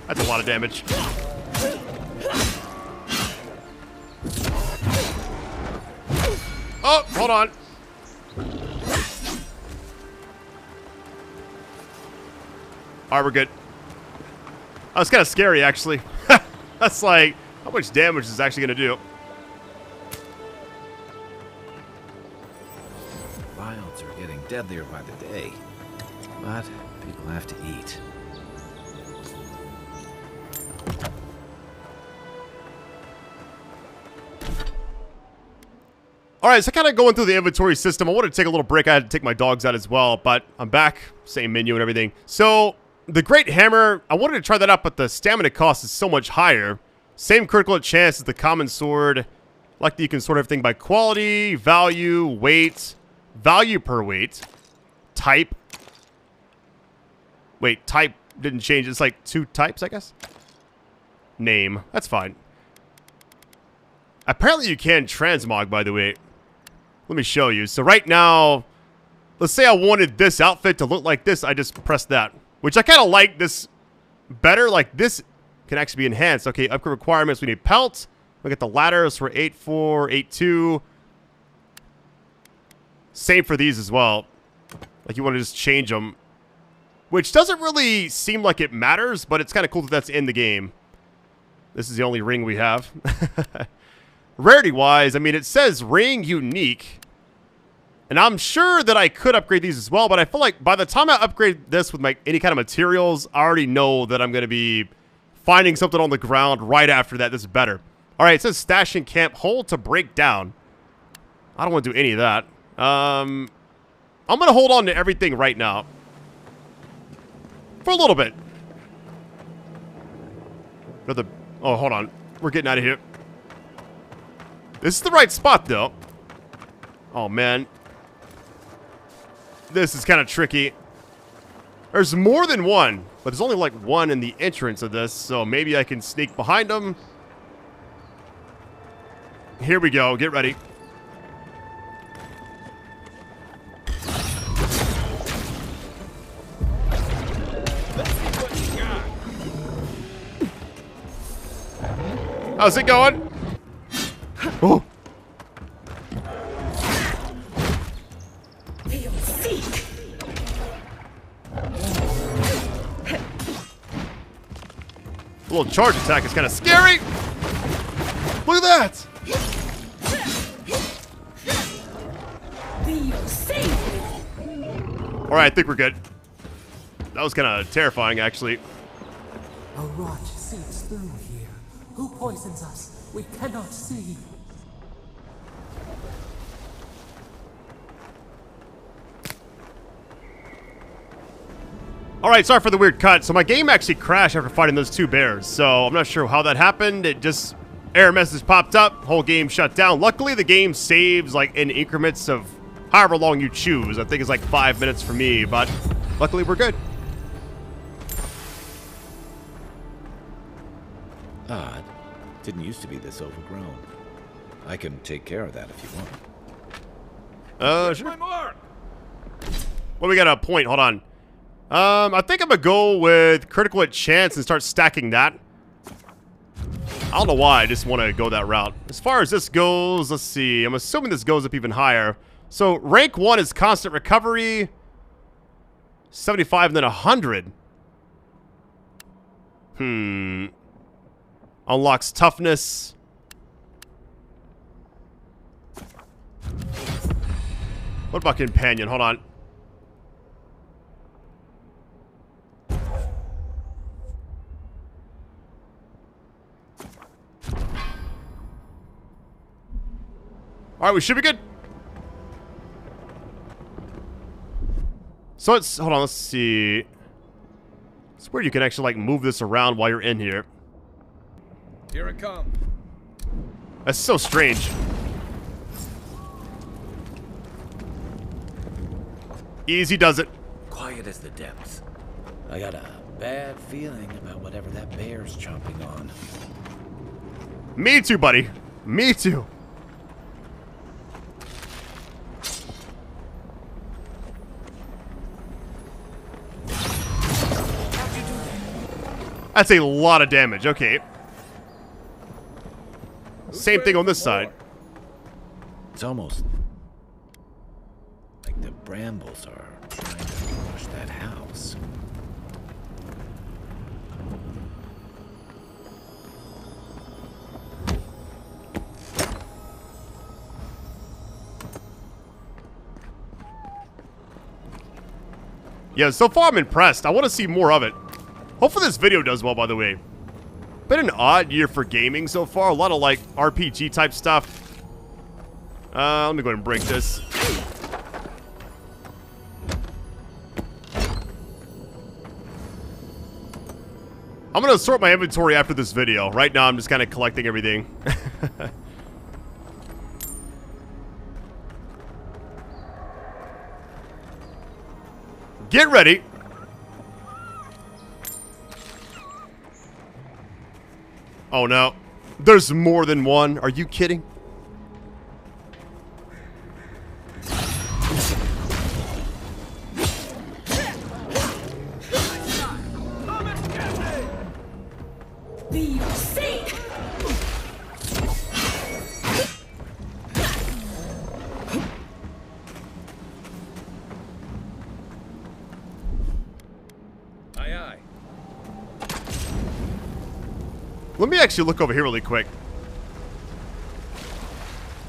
That's a lot of damage. Oh, hold on. Alright, we're good. That was kind of scary, actually. That's like, how much damage is this actually going to do? Wilds are getting deadlier by the day. But people have to eat. Alright, so kind of going through the inventory system. I wanted to take a little break. I had to take my dogs out as well, but I'm back. Same menu and everything. So, the Great Hammer, I wanted to try that out, but the stamina cost is so much higher. Same critical hit chance as the common sword. Like that you can sort everything by quality, value, weight, value per weight, type. Wait, type didn't change. It's like 2 types, I guess. Name. That's fine. Apparently you can transmog, by the way. Let me show you. So right now, let's say I wanted this outfit to look like this. I just press that. Which I kind of like this better. Like this can actually be enhanced. Okay, upgrade requirements. We need pelt. Look at the ladders for 8.4, 8.2. Same for these as well. Like you want to just change them. Which doesn't really seem like it matters, but it's kind of cool that that's in the game. This is the only ring we have. Rarity-wise, I mean, it says ring unique. And I'm sure that I could upgrade these as well, but I feel like by the time I upgrade this with my any kind of materials, I already know that I'm going to be finding something on the ground right after that. This is better. All right, it says stash in camp, hold to break down. I don't want to do any of that. I'm going to hold on to everything right now. For a little bit. Another... Oh, hold on. We're getting out of here. This is the right spot, though. Oh, man. This is kind of tricky. There's more than one, but there's only like one in the entrance of this, so maybe I can sneak behind them. Here we go. Get ready. How's it going? Oh. A little charge attack is kind of scary. Look at that. All right, I think we're good. That was kind of terrifying, actually. A rot seeps through here. Who poisons us? We cannot see. Alright, sorry for the weird cut. So my game actually crashed after fighting those 2 bears. So I'm not sure how that happened. It just... Error message popped up. Whole game shut down. Luckily, the game saves like in increments of however long you choose. I think it's like 5 minutes for me, but luckily we're good. Odd. Didn't used to be this overgrown. I can take care of that if you want. Sure. Well, we got a point. Hold on. I think I'm gonna go with critical hit chance and start stacking that. I don't know why. I just want to go that route. As far as this goes, let's see. I'm assuming this goes up even higher. So rank 1 is constant recovery. 75 and then 100. Unlocks toughness. What about companion? Hold on. Alright, we should be good. So it's, hold on, let's see. It's weird you can actually like move this around while you're in here. Here it comes. That's so strange. Easy does it. Quiet as the depths. I got a bad feeling about whatever that bear's chomping on. Me too, buddy. Me too. That's a lot of damage. Okay. Same thing on this side. It's almost like the brambles are trying to crush that house. Yeah, so far I'm impressed. I want to see more of it. Hopefully this video does well, by the way. Been an odd year for gaming so far. A lot of, like, RPG type stuff. Let me go ahead and break this. I'm going to sort my inventory after this video. Right now, I'm just kind of collecting everything. Get ready. Oh no. There's more than one. Are you kidding? Be safe. Aye, aye. Let me actually look over here really quick.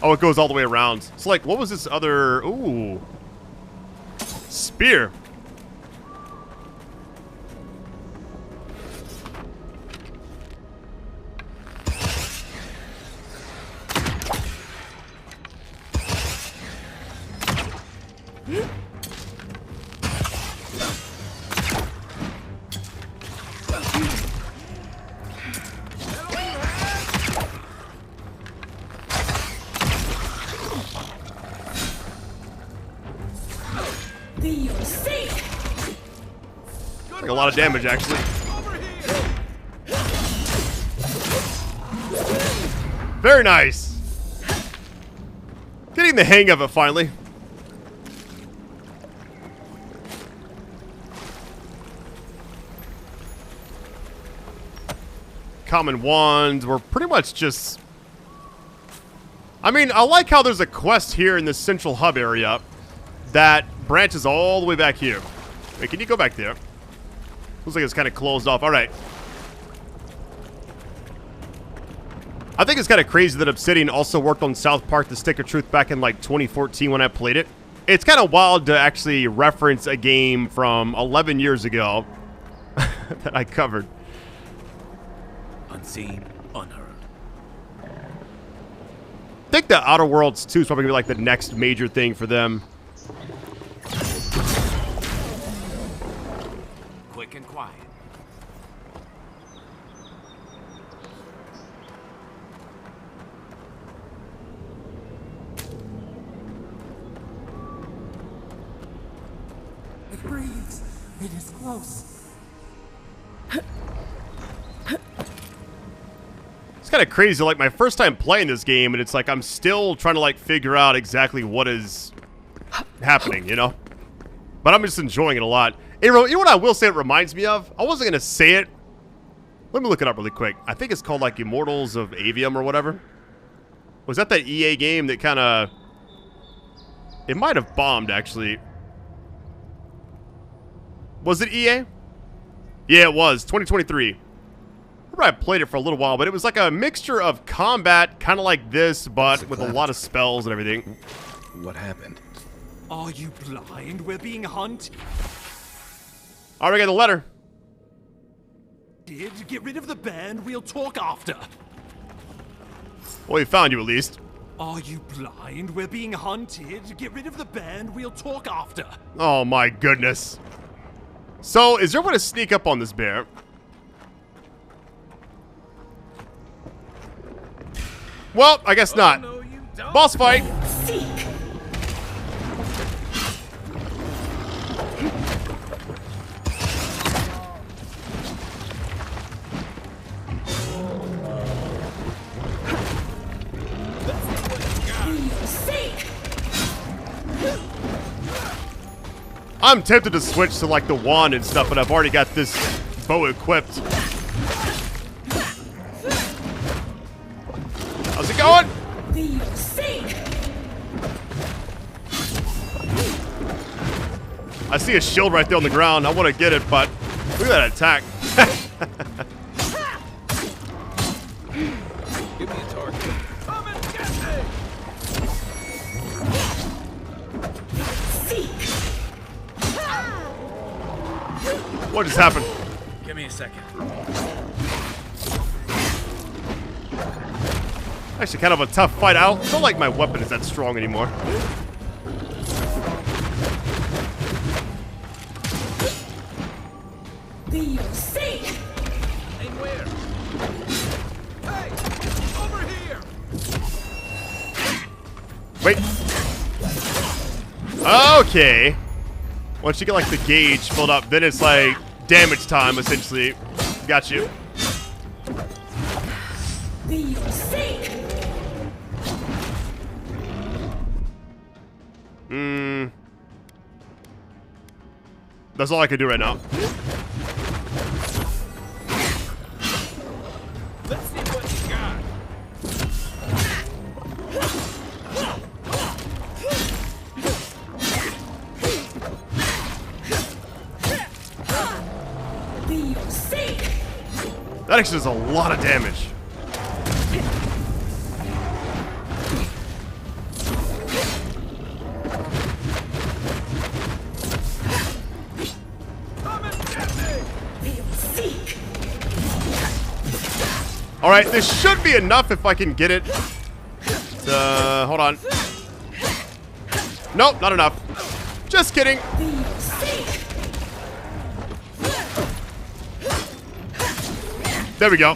Oh, it goes all the way around. So, like, what was this other... Ooh. Spear. Be safe. Like a lot of damage, actually. Very nice. Getting the hang of it, finally. Common wands. We're pretty much just... I mean, I like how there's a quest here in this central hub area that branches all the way back here. Wait, can you go back there? Looks like it's kind of closed off. All right. I think it's kind of crazy that Obsidian also worked on South Park: The Stick of Truth back in like 2014 when I played it. It's kind of wild to actually reference a game from 11 years ago that I covered. Unseen, unheard. I think the Outer Worlds 2 is probably going to be like the next major thing for them. Quick and quiet. It breathes. It is close. kind of crazy. Like, my first time playing this game, and it's like I'm still trying to, like, figure out exactly what is happening, you know? But I'm just enjoying it a lot. You know what I will say it reminds me of? I wasn't going to say it. Let me look it up really quick. I think it's called, like, Immortals of Avium or whatever. Was that EA game that kind of... It might have bombed, actually. Was it EA? Yeah, it was. 2023. I remember I played it for a little while, but it was like a mixture of combat, kind of like this, but with a lot of spells and everything. What happened? Are you blind? We're being hunted. All right, we got the letter. Get rid of the band. We'll talk after. Well, we found you at least. Are you blind? We're being hunted. Get rid of the band. We'll talk after. Oh my goodness. So, is there a way to sneak up on this bear? Well, I guess not. No, you don't. Boss fight. I'm tempted to switch to like the wand and stuff, but I've already got this bow equipped. How's it going? I see a shield right there on the ground. I want to get it, but look at that attack. Give me a target. Come and get What just happened? Give me a second. Actually, kind of a tough fight. I don't feel like my weapon is that strong anymore. Be safe. And where? Hey, over here. Wait. Okay. Once you get like the gauge filled up, then it's like damage time essentially. Got you. Be safe. That's all I can do right now. Let's see what you got. Be safe. That actually does a lot of damage. Alright, this should be enough if I can get it. Hold on. Nope, not enough. Just kidding. There we go.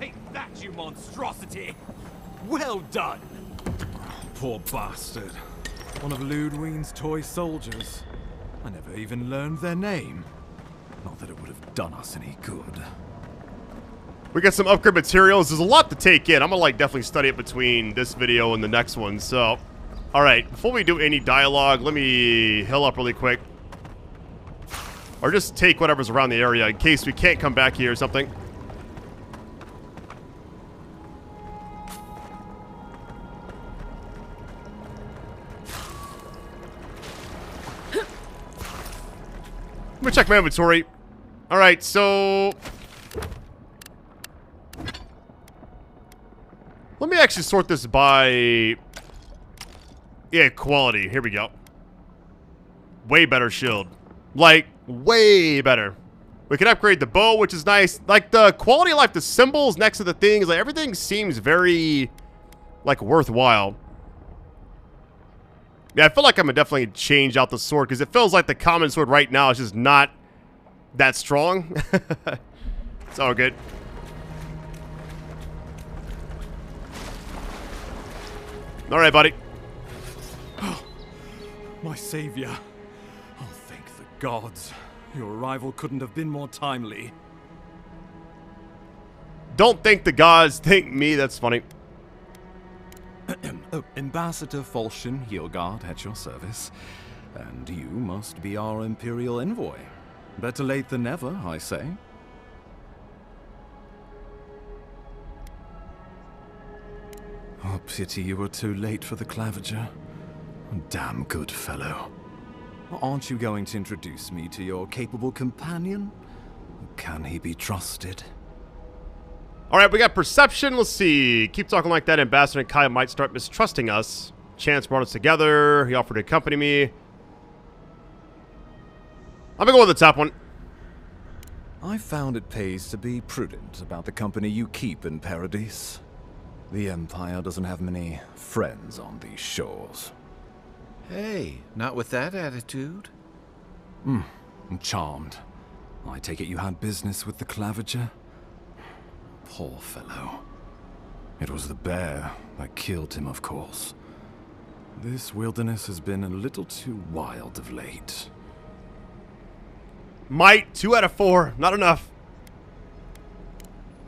Take that, you monstrosity. Well done. Poor bastard. One of Ludwine's toy soldiers. I never even learned their name. Not that it would have done us any good. We got some upgrade materials. There's a lot to take in. I'm gonna like definitely study it between this video and the next one. So, all right, before we do any dialogue, let me heal up really quick. Or just take whatever's around the area in case we can't come back here or something. Let me check my inventory. All right, so let me actually sort this by, yeah, quality. Here we go. Way better shield. Like, way better. We can upgrade the bow, which is nice. Like, the quality of life, the symbols next to the things, like, everything seems very, like, worthwhile. Yeah, I feel like I'm gonna definitely change out the sword, because it feels like the common sword right now is just not that strong. It's all good. All right, buddy. My savior. Oh, thank the gods. Your arrival couldn't have been more timely. don't think the gods think me. That's funny. Oh, Ambassador Volshin Heelgard at your service. And you must be our Imperial envoy. Better late than never, I say. Oh, pity you were too late for the Claviger. Damn good fellow. Aren't you going to introduce me to your capable companion? Can he be trusted? Alright, we got perception. Let's see. Keep talking like that, Ambassador and Kai might start mistrusting us. Chance brought us together. He offered to accompany me. I'm gonna go with the top one. I found it pays to be prudent about the company you keep in Paradise. The Empire doesn't have many friends on these shores. Hey, not with that attitude. I'm charmed. I take it you had business with the Claviger? Poor fellow. It was the bear that killed him, of course. This wilderness has been a little too wild of late. Might, 2 out of 4. Not enough.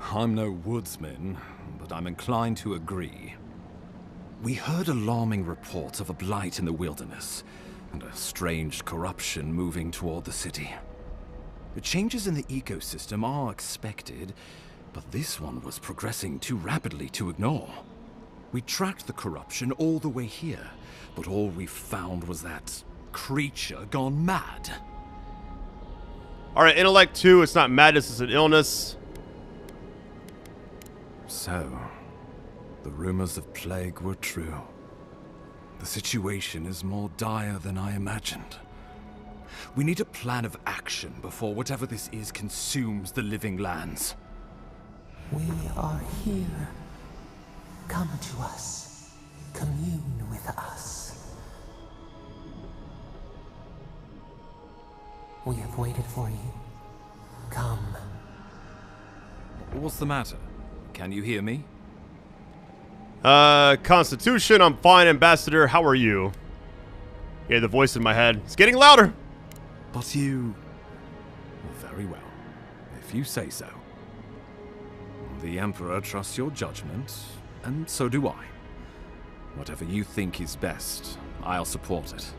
I'm no woodsman, but I'm inclined to agree. We heard alarming reports of a blight in the wilderness, and a strange corruption moving toward the city. The changes in the ecosystem are expected, but this one was progressing too rapidly to ignore. We tracked the corruption all the way here, but all we found was that creature gone mad. Alright, intellect 2. It's not madness, it's an illness. So, the rumors of plague were true. The situation is more dire than I imagined. We need a plan of action before whatever this is consumes the living lands. We are here. Come to us. Commune with us. We have waited for you. Come. What's the matter? Can you hear me? Constitution, I'm fine, Ambassador. How are you? Yeah, the voice in my head. It's getting louder. But you... Very well. If you say so. The Emperor trusts your judgment, and so do I. Whatever you think is best, I'll support it.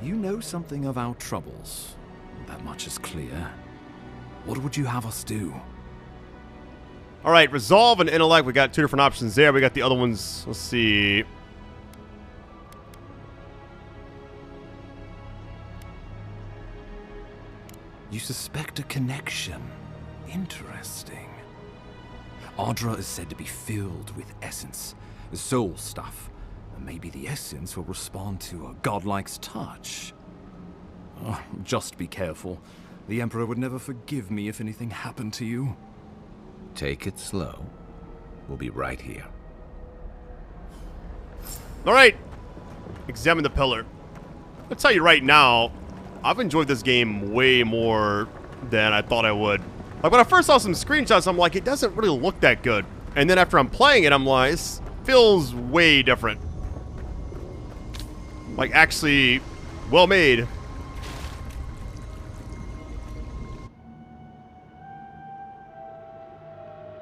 You know something of our troubles. That much is clear. What would you have us do? Alright, resolve and intellect. We got 2 different options there. We got the other ones. Let's see. You suspect a connection. Interesting. Ardra is said to be filled with essence, soul stuff. And maybe the essence will respond to a godlike's touch. Oh, just be careful. The Emperor would never forgive me if anything happened to you. Take it slow. We'll be right here. Alright. Examine the pillar. I'll tell you right now, I've enjoyed this game way more than I thought I would. Like, when I first saw some screenshots, I'm like, it doesn't really look that good. And then after I'm playing it, I'm like, it feels way different. Like, actually, well made.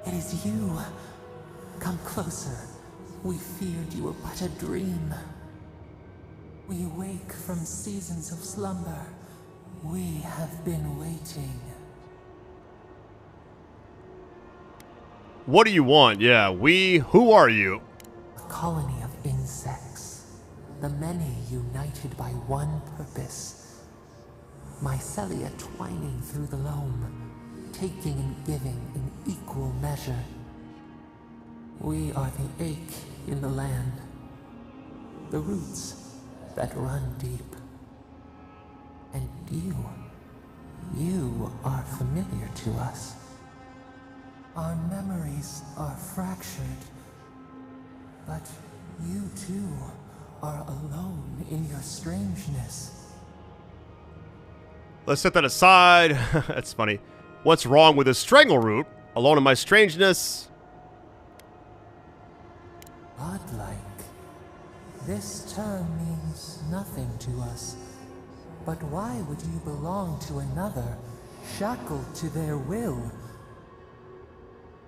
It is you. Come closer. We feared you were but a dream. We wake from seasons of slumber. We have been waiting. What do you want? Yeah, who are you? A colony of insects. The many united by one purpose. Mycelia twining through the loam. Taking and giving in equal measure. We are the ache in the land. The roots that run deep. And you are familiar to us. Our memories are fractured. But you too are alone in your strangeness. Let's set that aside. That's funny. What's wrong with a strangleroot? Alone in my strangeness. Godlike. This term means nothing to us. But why would you belong to another, shackled to their will?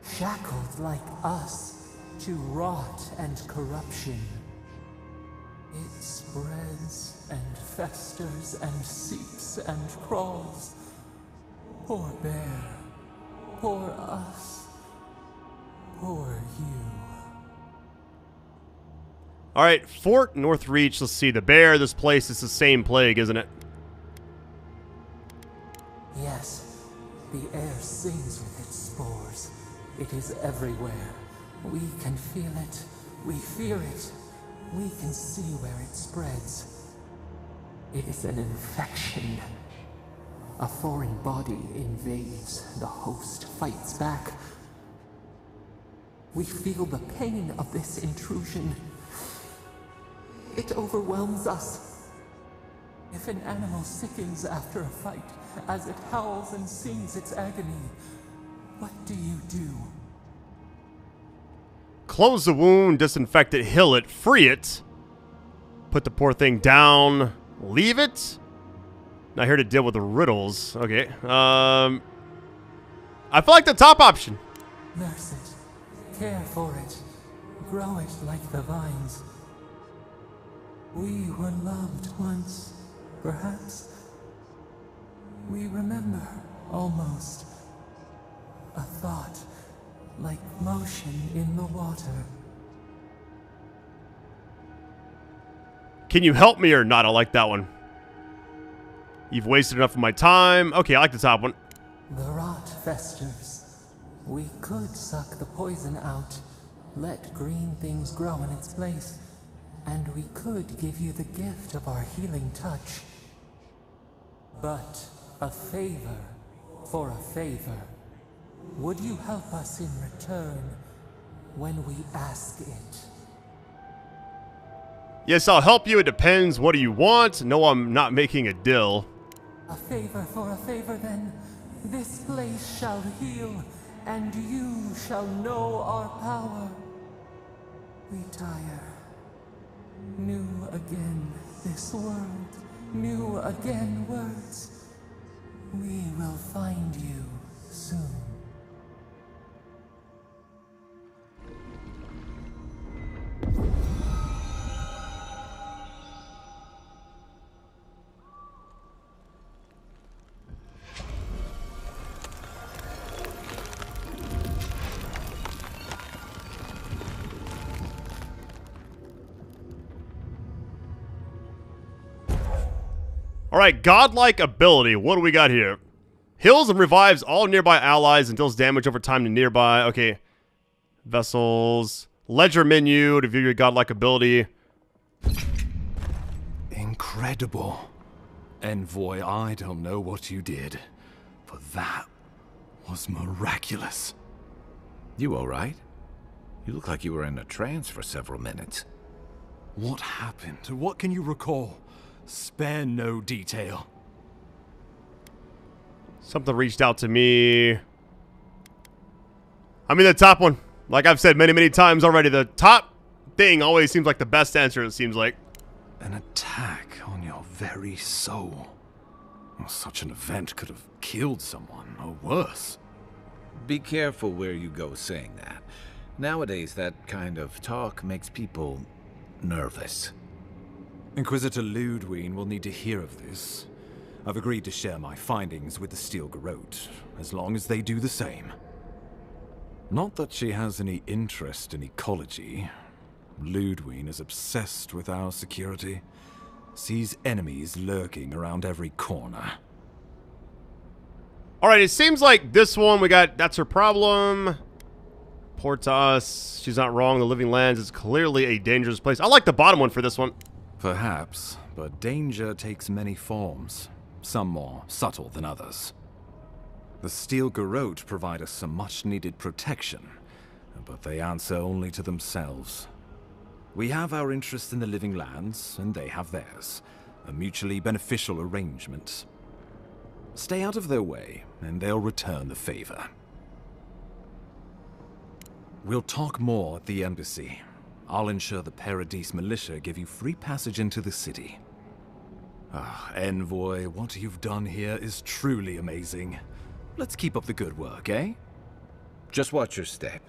shackled like us to rot and corruption. It spreads and festers and seeps and crawls. Poor bear, poor us, poor you. Alright, Fort Northreach. Let's see. The bear, this place is the same plague, isn't it? Yes, the air sings with its spores. It is everywhere. We can feel it. We fear it. We can see where it spreads. It is an infection. A foreign body invades. The host fights back. We feel the pain of this intrusion. It overwhelms us. If an animal sickens after a fight, as it howls and sings its agony, what do you do? Close the wound, disinfect it, heal it, free it. Put the poor thing down, leave it. Not here to deal with the riddles. Okay. I feel like the top option. Nurse it, care for it, grow it like the vines. We were loved once, perhaps. We remember, almost. A thought, like motion in the water. Can you help me or not? I like that one. You've wasted enough of my time. Okay, I like the top one. The rot festers. We could suck the poison out, let green things grow in its place, and we could give you the gift of our healing touch. But a favor for a favor. Would you help us in return when we ask it? Yes, I'll help you. It depends. What do you want? No, I'm not making a deal. A favor for a favor, then. This place shall heal, and you shall know our power. Retire. New again this world, new again words. We will find you soon. Alright, godlike ability. What do we got here? Heals and revives all nearby allies and deals damage over time to nearby. Okay. Vessels. Ledger menu to view your godlike ability. Incredible. Envoy, I don't know what you did, but that was miraculous. You alright? You look like you were in a trance for several minutes. What happened? What can you recall? Spare no detail. Something reached out to me. I mean, the top one. Like I've said many times already, the top thing always seems like the best answer, it seems like. An attack on your very soul. Well, such an event could have killed someone, or worse. Be careful where you go saying that. Nowadays, that kind of talk makes people nervous. Inquisitor Ludwig will need to hear of this. I've agreed to share my findings with the Steel Garrote, as long as they do the same. Not that she has any interest in ecology. Ludwig is obsessed with our security. Sees enemies lurking around every corner. Alright, it seems like this one we got, that's her problem. Poor to us. She's not wrong. The Living Lands is clearly a dangerous place. I like the bottom one for this one. Perhaps, but danger takes many forms, some more subtle than others. The Steel Garrote provide us some much-needed protection, but they answer only to themselves. We have our interest in the Living Lands, and they have theirs, a mutually beneficial arrangement. Stay out of their way, and they'll return the favor. We'll talk more at the embassy. I'll ensure the Paradise militia give you free passage into the city. Ah, Envoy, what you've done here is truly amazing. Let's keep up the good work, eh? Just watch your step.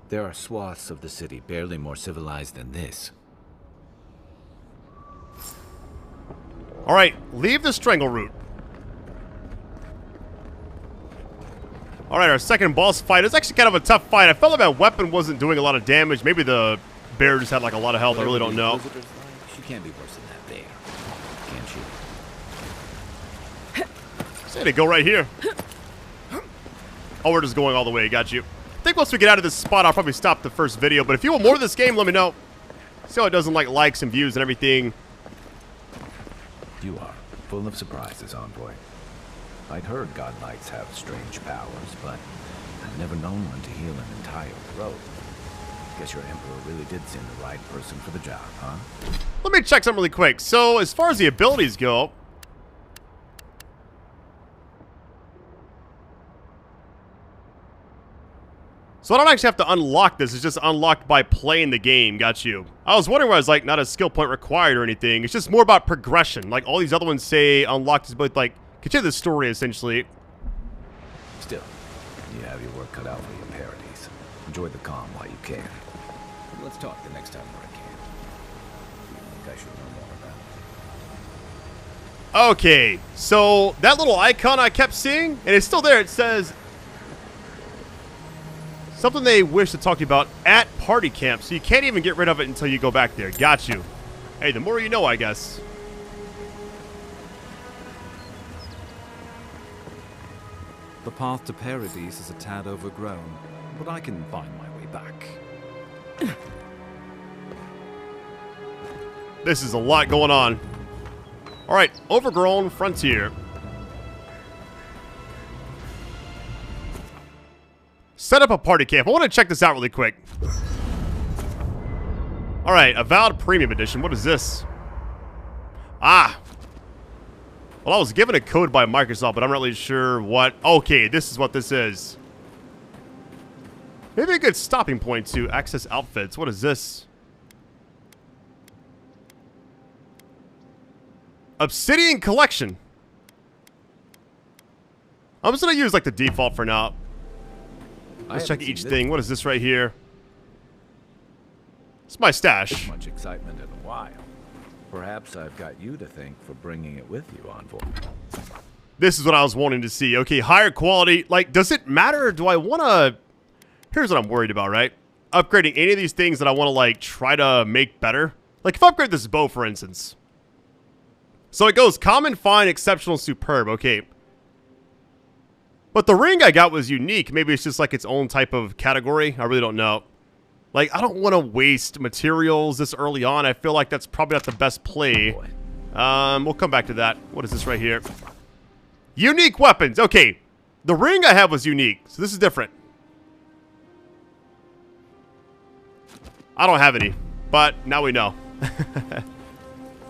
There are swaths of the city barely more civilized than this. Alright, leave the strangle route. Alright, our second boss fight is actually kind of a tough fight. I felt like my weapon wasn't doing a lot of damage. Maybe the bear just had like a lot of health. I really don't know. She can't be worse than that bear, can she? Say to go right here. Oh, we're just going all the way. Got you. I think once we get out of this spot, I'll probably stop the first video. But if you want more of this game, let me know. See how it doesn't like likes and views and everything. You are full of surprises, Envoy. I'd heard godlikes have strange powers, but I've never known one to heal an entire throat. Guess your Emperor really did send the right person for the job, huh? Let me check something really quick. So, as far as the abilities go... So I don't actually have to unlock this. It's just unlocked by playing the game. Got you. I was wondering why it's like not a skill point required or anything. It's just more about progression. Like all these other ones say unlocked is both like continue the story essentially. Still, you have your work cut out for you, Paradise. Enjoy the calm while you can. Let's talk the next time where I can. I think I should know more about it. Okay, so that little icon I kept seeing, and it's still there. It says something they wish to talk to you about at party camp, so you can't even get rid of it until you go back there. Got you. Hey, the more you know, I guess. The path to Paradise is a tad overgrown, but I can find my way back. This is a lot going on. Alright, overgrown frontier. Set up a party camp. I want to check this out really quick. Alright, Avowed Premium Edition. What is this? Ah. Well, I was given a code by Microsoft, but I'm not really sure what... Okay, this is what this is. Maybe a good stopping point to access outfits. What is this? Obsidian Collection. I'm just going to use like the default for now. Let's check each thing. What is this right here? It's my stash. Much excitement in a while. Perhaps I've got you to thank for bringing it with you, Envoy. This is what I was wanting to see. Okay, higher quality. Like, does it matter? Or do I want to... Here's what I'm worried about, right? Upgrading any of these things that I want to, like, try to make better. Like, if I upgrade this bow, for instance. So it goes common, fine, exceptional, superb. Okay. But the ring I got was unique. Maybe it's just like its own type of category. I really don't know. Like, I don't want to waste materials this early on. I feel like that's probably not the best play. We'll come back to that. What is this right here? Unique weapons. Okay. The ring I have was unique. So this is different. I don't have any. But now we know.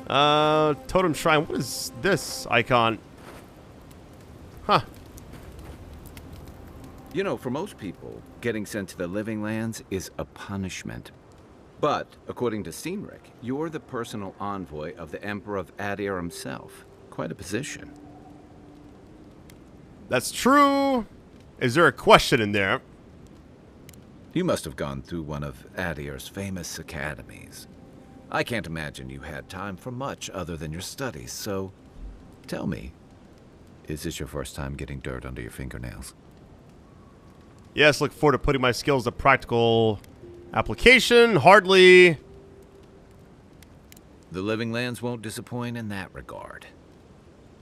Totem Shrine. What is this icon? Huh. You know, for most people, getting sent to the Living Lands is a punishment. But, according to Cynric, you're the personal envoy of the Emperor of Adir himself. Quite a position. That's true. Is there a question in there? You must have gone through one of Adir's famous academies. I can't imagine you had time for much other than your studies, so tell me, is this your first time getting dirt under your fingernails? Yes, look forward to putting my skills to practical application. Hardly. The Living Lands won't disappoint in that regard.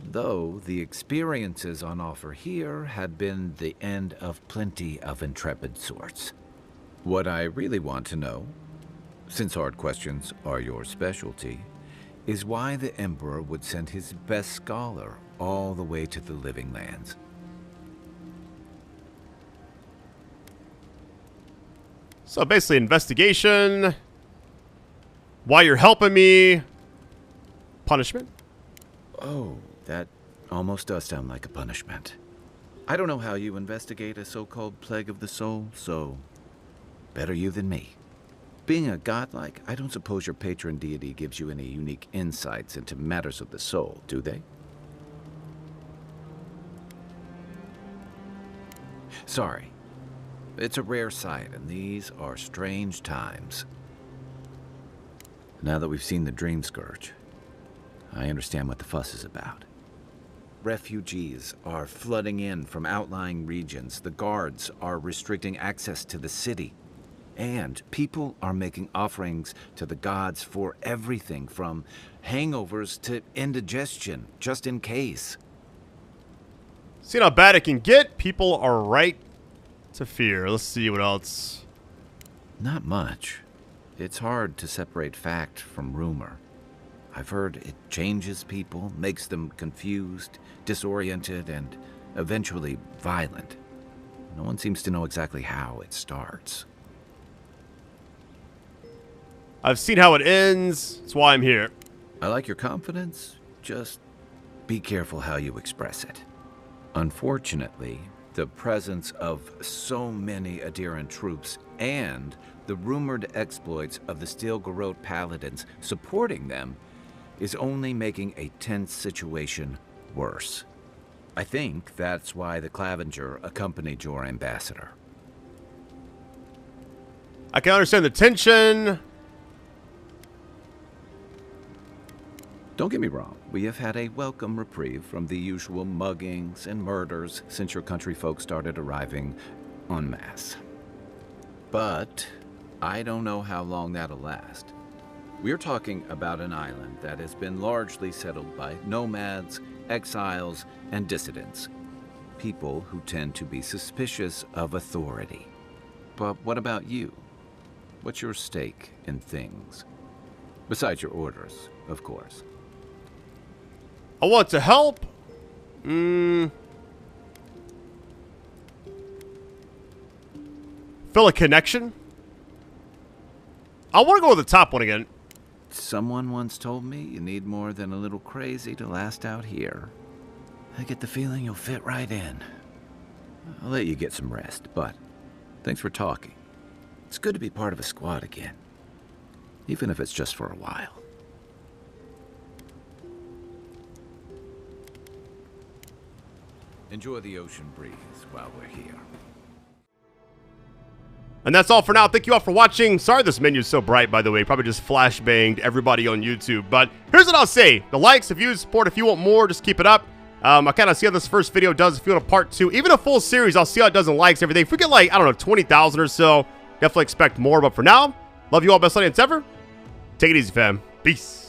Though the experiences on offer here had been the end of plenty of intrepid sorts. What I really want to know, since hard questions are your specialty, is why the Emperor would send his best scholar all the way to the Living Lands. So basically investigation, why you're helping me, punishment. Oh, that almost does sound like a punishment. I don't know how you investigate a so-called plague of the soul, so better you than me. Being a godlike, I don't suppose your patron deity gives you any unique insights into matters of the soul, do they? Sorry. It's a rare sight, and these are strange times. Now that we've seen the Dream Scourge, I understand what the fuss is about. Refugees are flooding in from outlying regions. The guards are restricting access to the city. And people are making offerings to the gods for everything from hangovers to indigestion, just in case. Seeing how bad it can get, people are right to fear. Let's see what else. Not much. It's hard to separate fact from rumor. I've heard it changes people, makes them confused, disoriented, and eventually violent. No one seems to know exactly how it starts. I've seen how it ends. That's why I'm here. I like your confidence. Just be careful how you express it. Unfortunately, the presence of so many adherent troops and the rumored exploits of the Steel Garrote Paladins supporting them is only making a tense situation worse. I think that's why the Clavenger accompanied your ambassador. I can understand the tension. Don't get me wrong, we have had a welcome reprieve from the usual muggings and murders since your country folk started arriving en masse. But I don't know how long that'll last. We're talking about an island that has been largely settled by nomads, exiles, and dissidents. People who tend to be suspicious of authority. But what about you? What's your stake in things? Besides your orders, of course. I want to help. Feel a connection. I want to go with the top one again. Someone once told me you need more than a little crazy to last out here. I get the feeling you'll fit right in. I'll let you get some rest, but thanks for talking. It's good to be part of a squad again, even if it's just for a while. Enjoy the ocean breeze while we're here. And that's all for now. Thank you all for watching. Sorry this menu's so bright, by the way. Probably just flashbanged everybody on YouTube. But here's what I'll say. The likes, the views, support. If you want more, just keep it up. I kind of see how this first video does. If you want a part 2, even a full series, I'll see how it does in likes, everything. If we get like, I don't know, 20,000 or so, definitely expect more. But for now, love you all. Best audience ever. Take it easy, fam. Peace.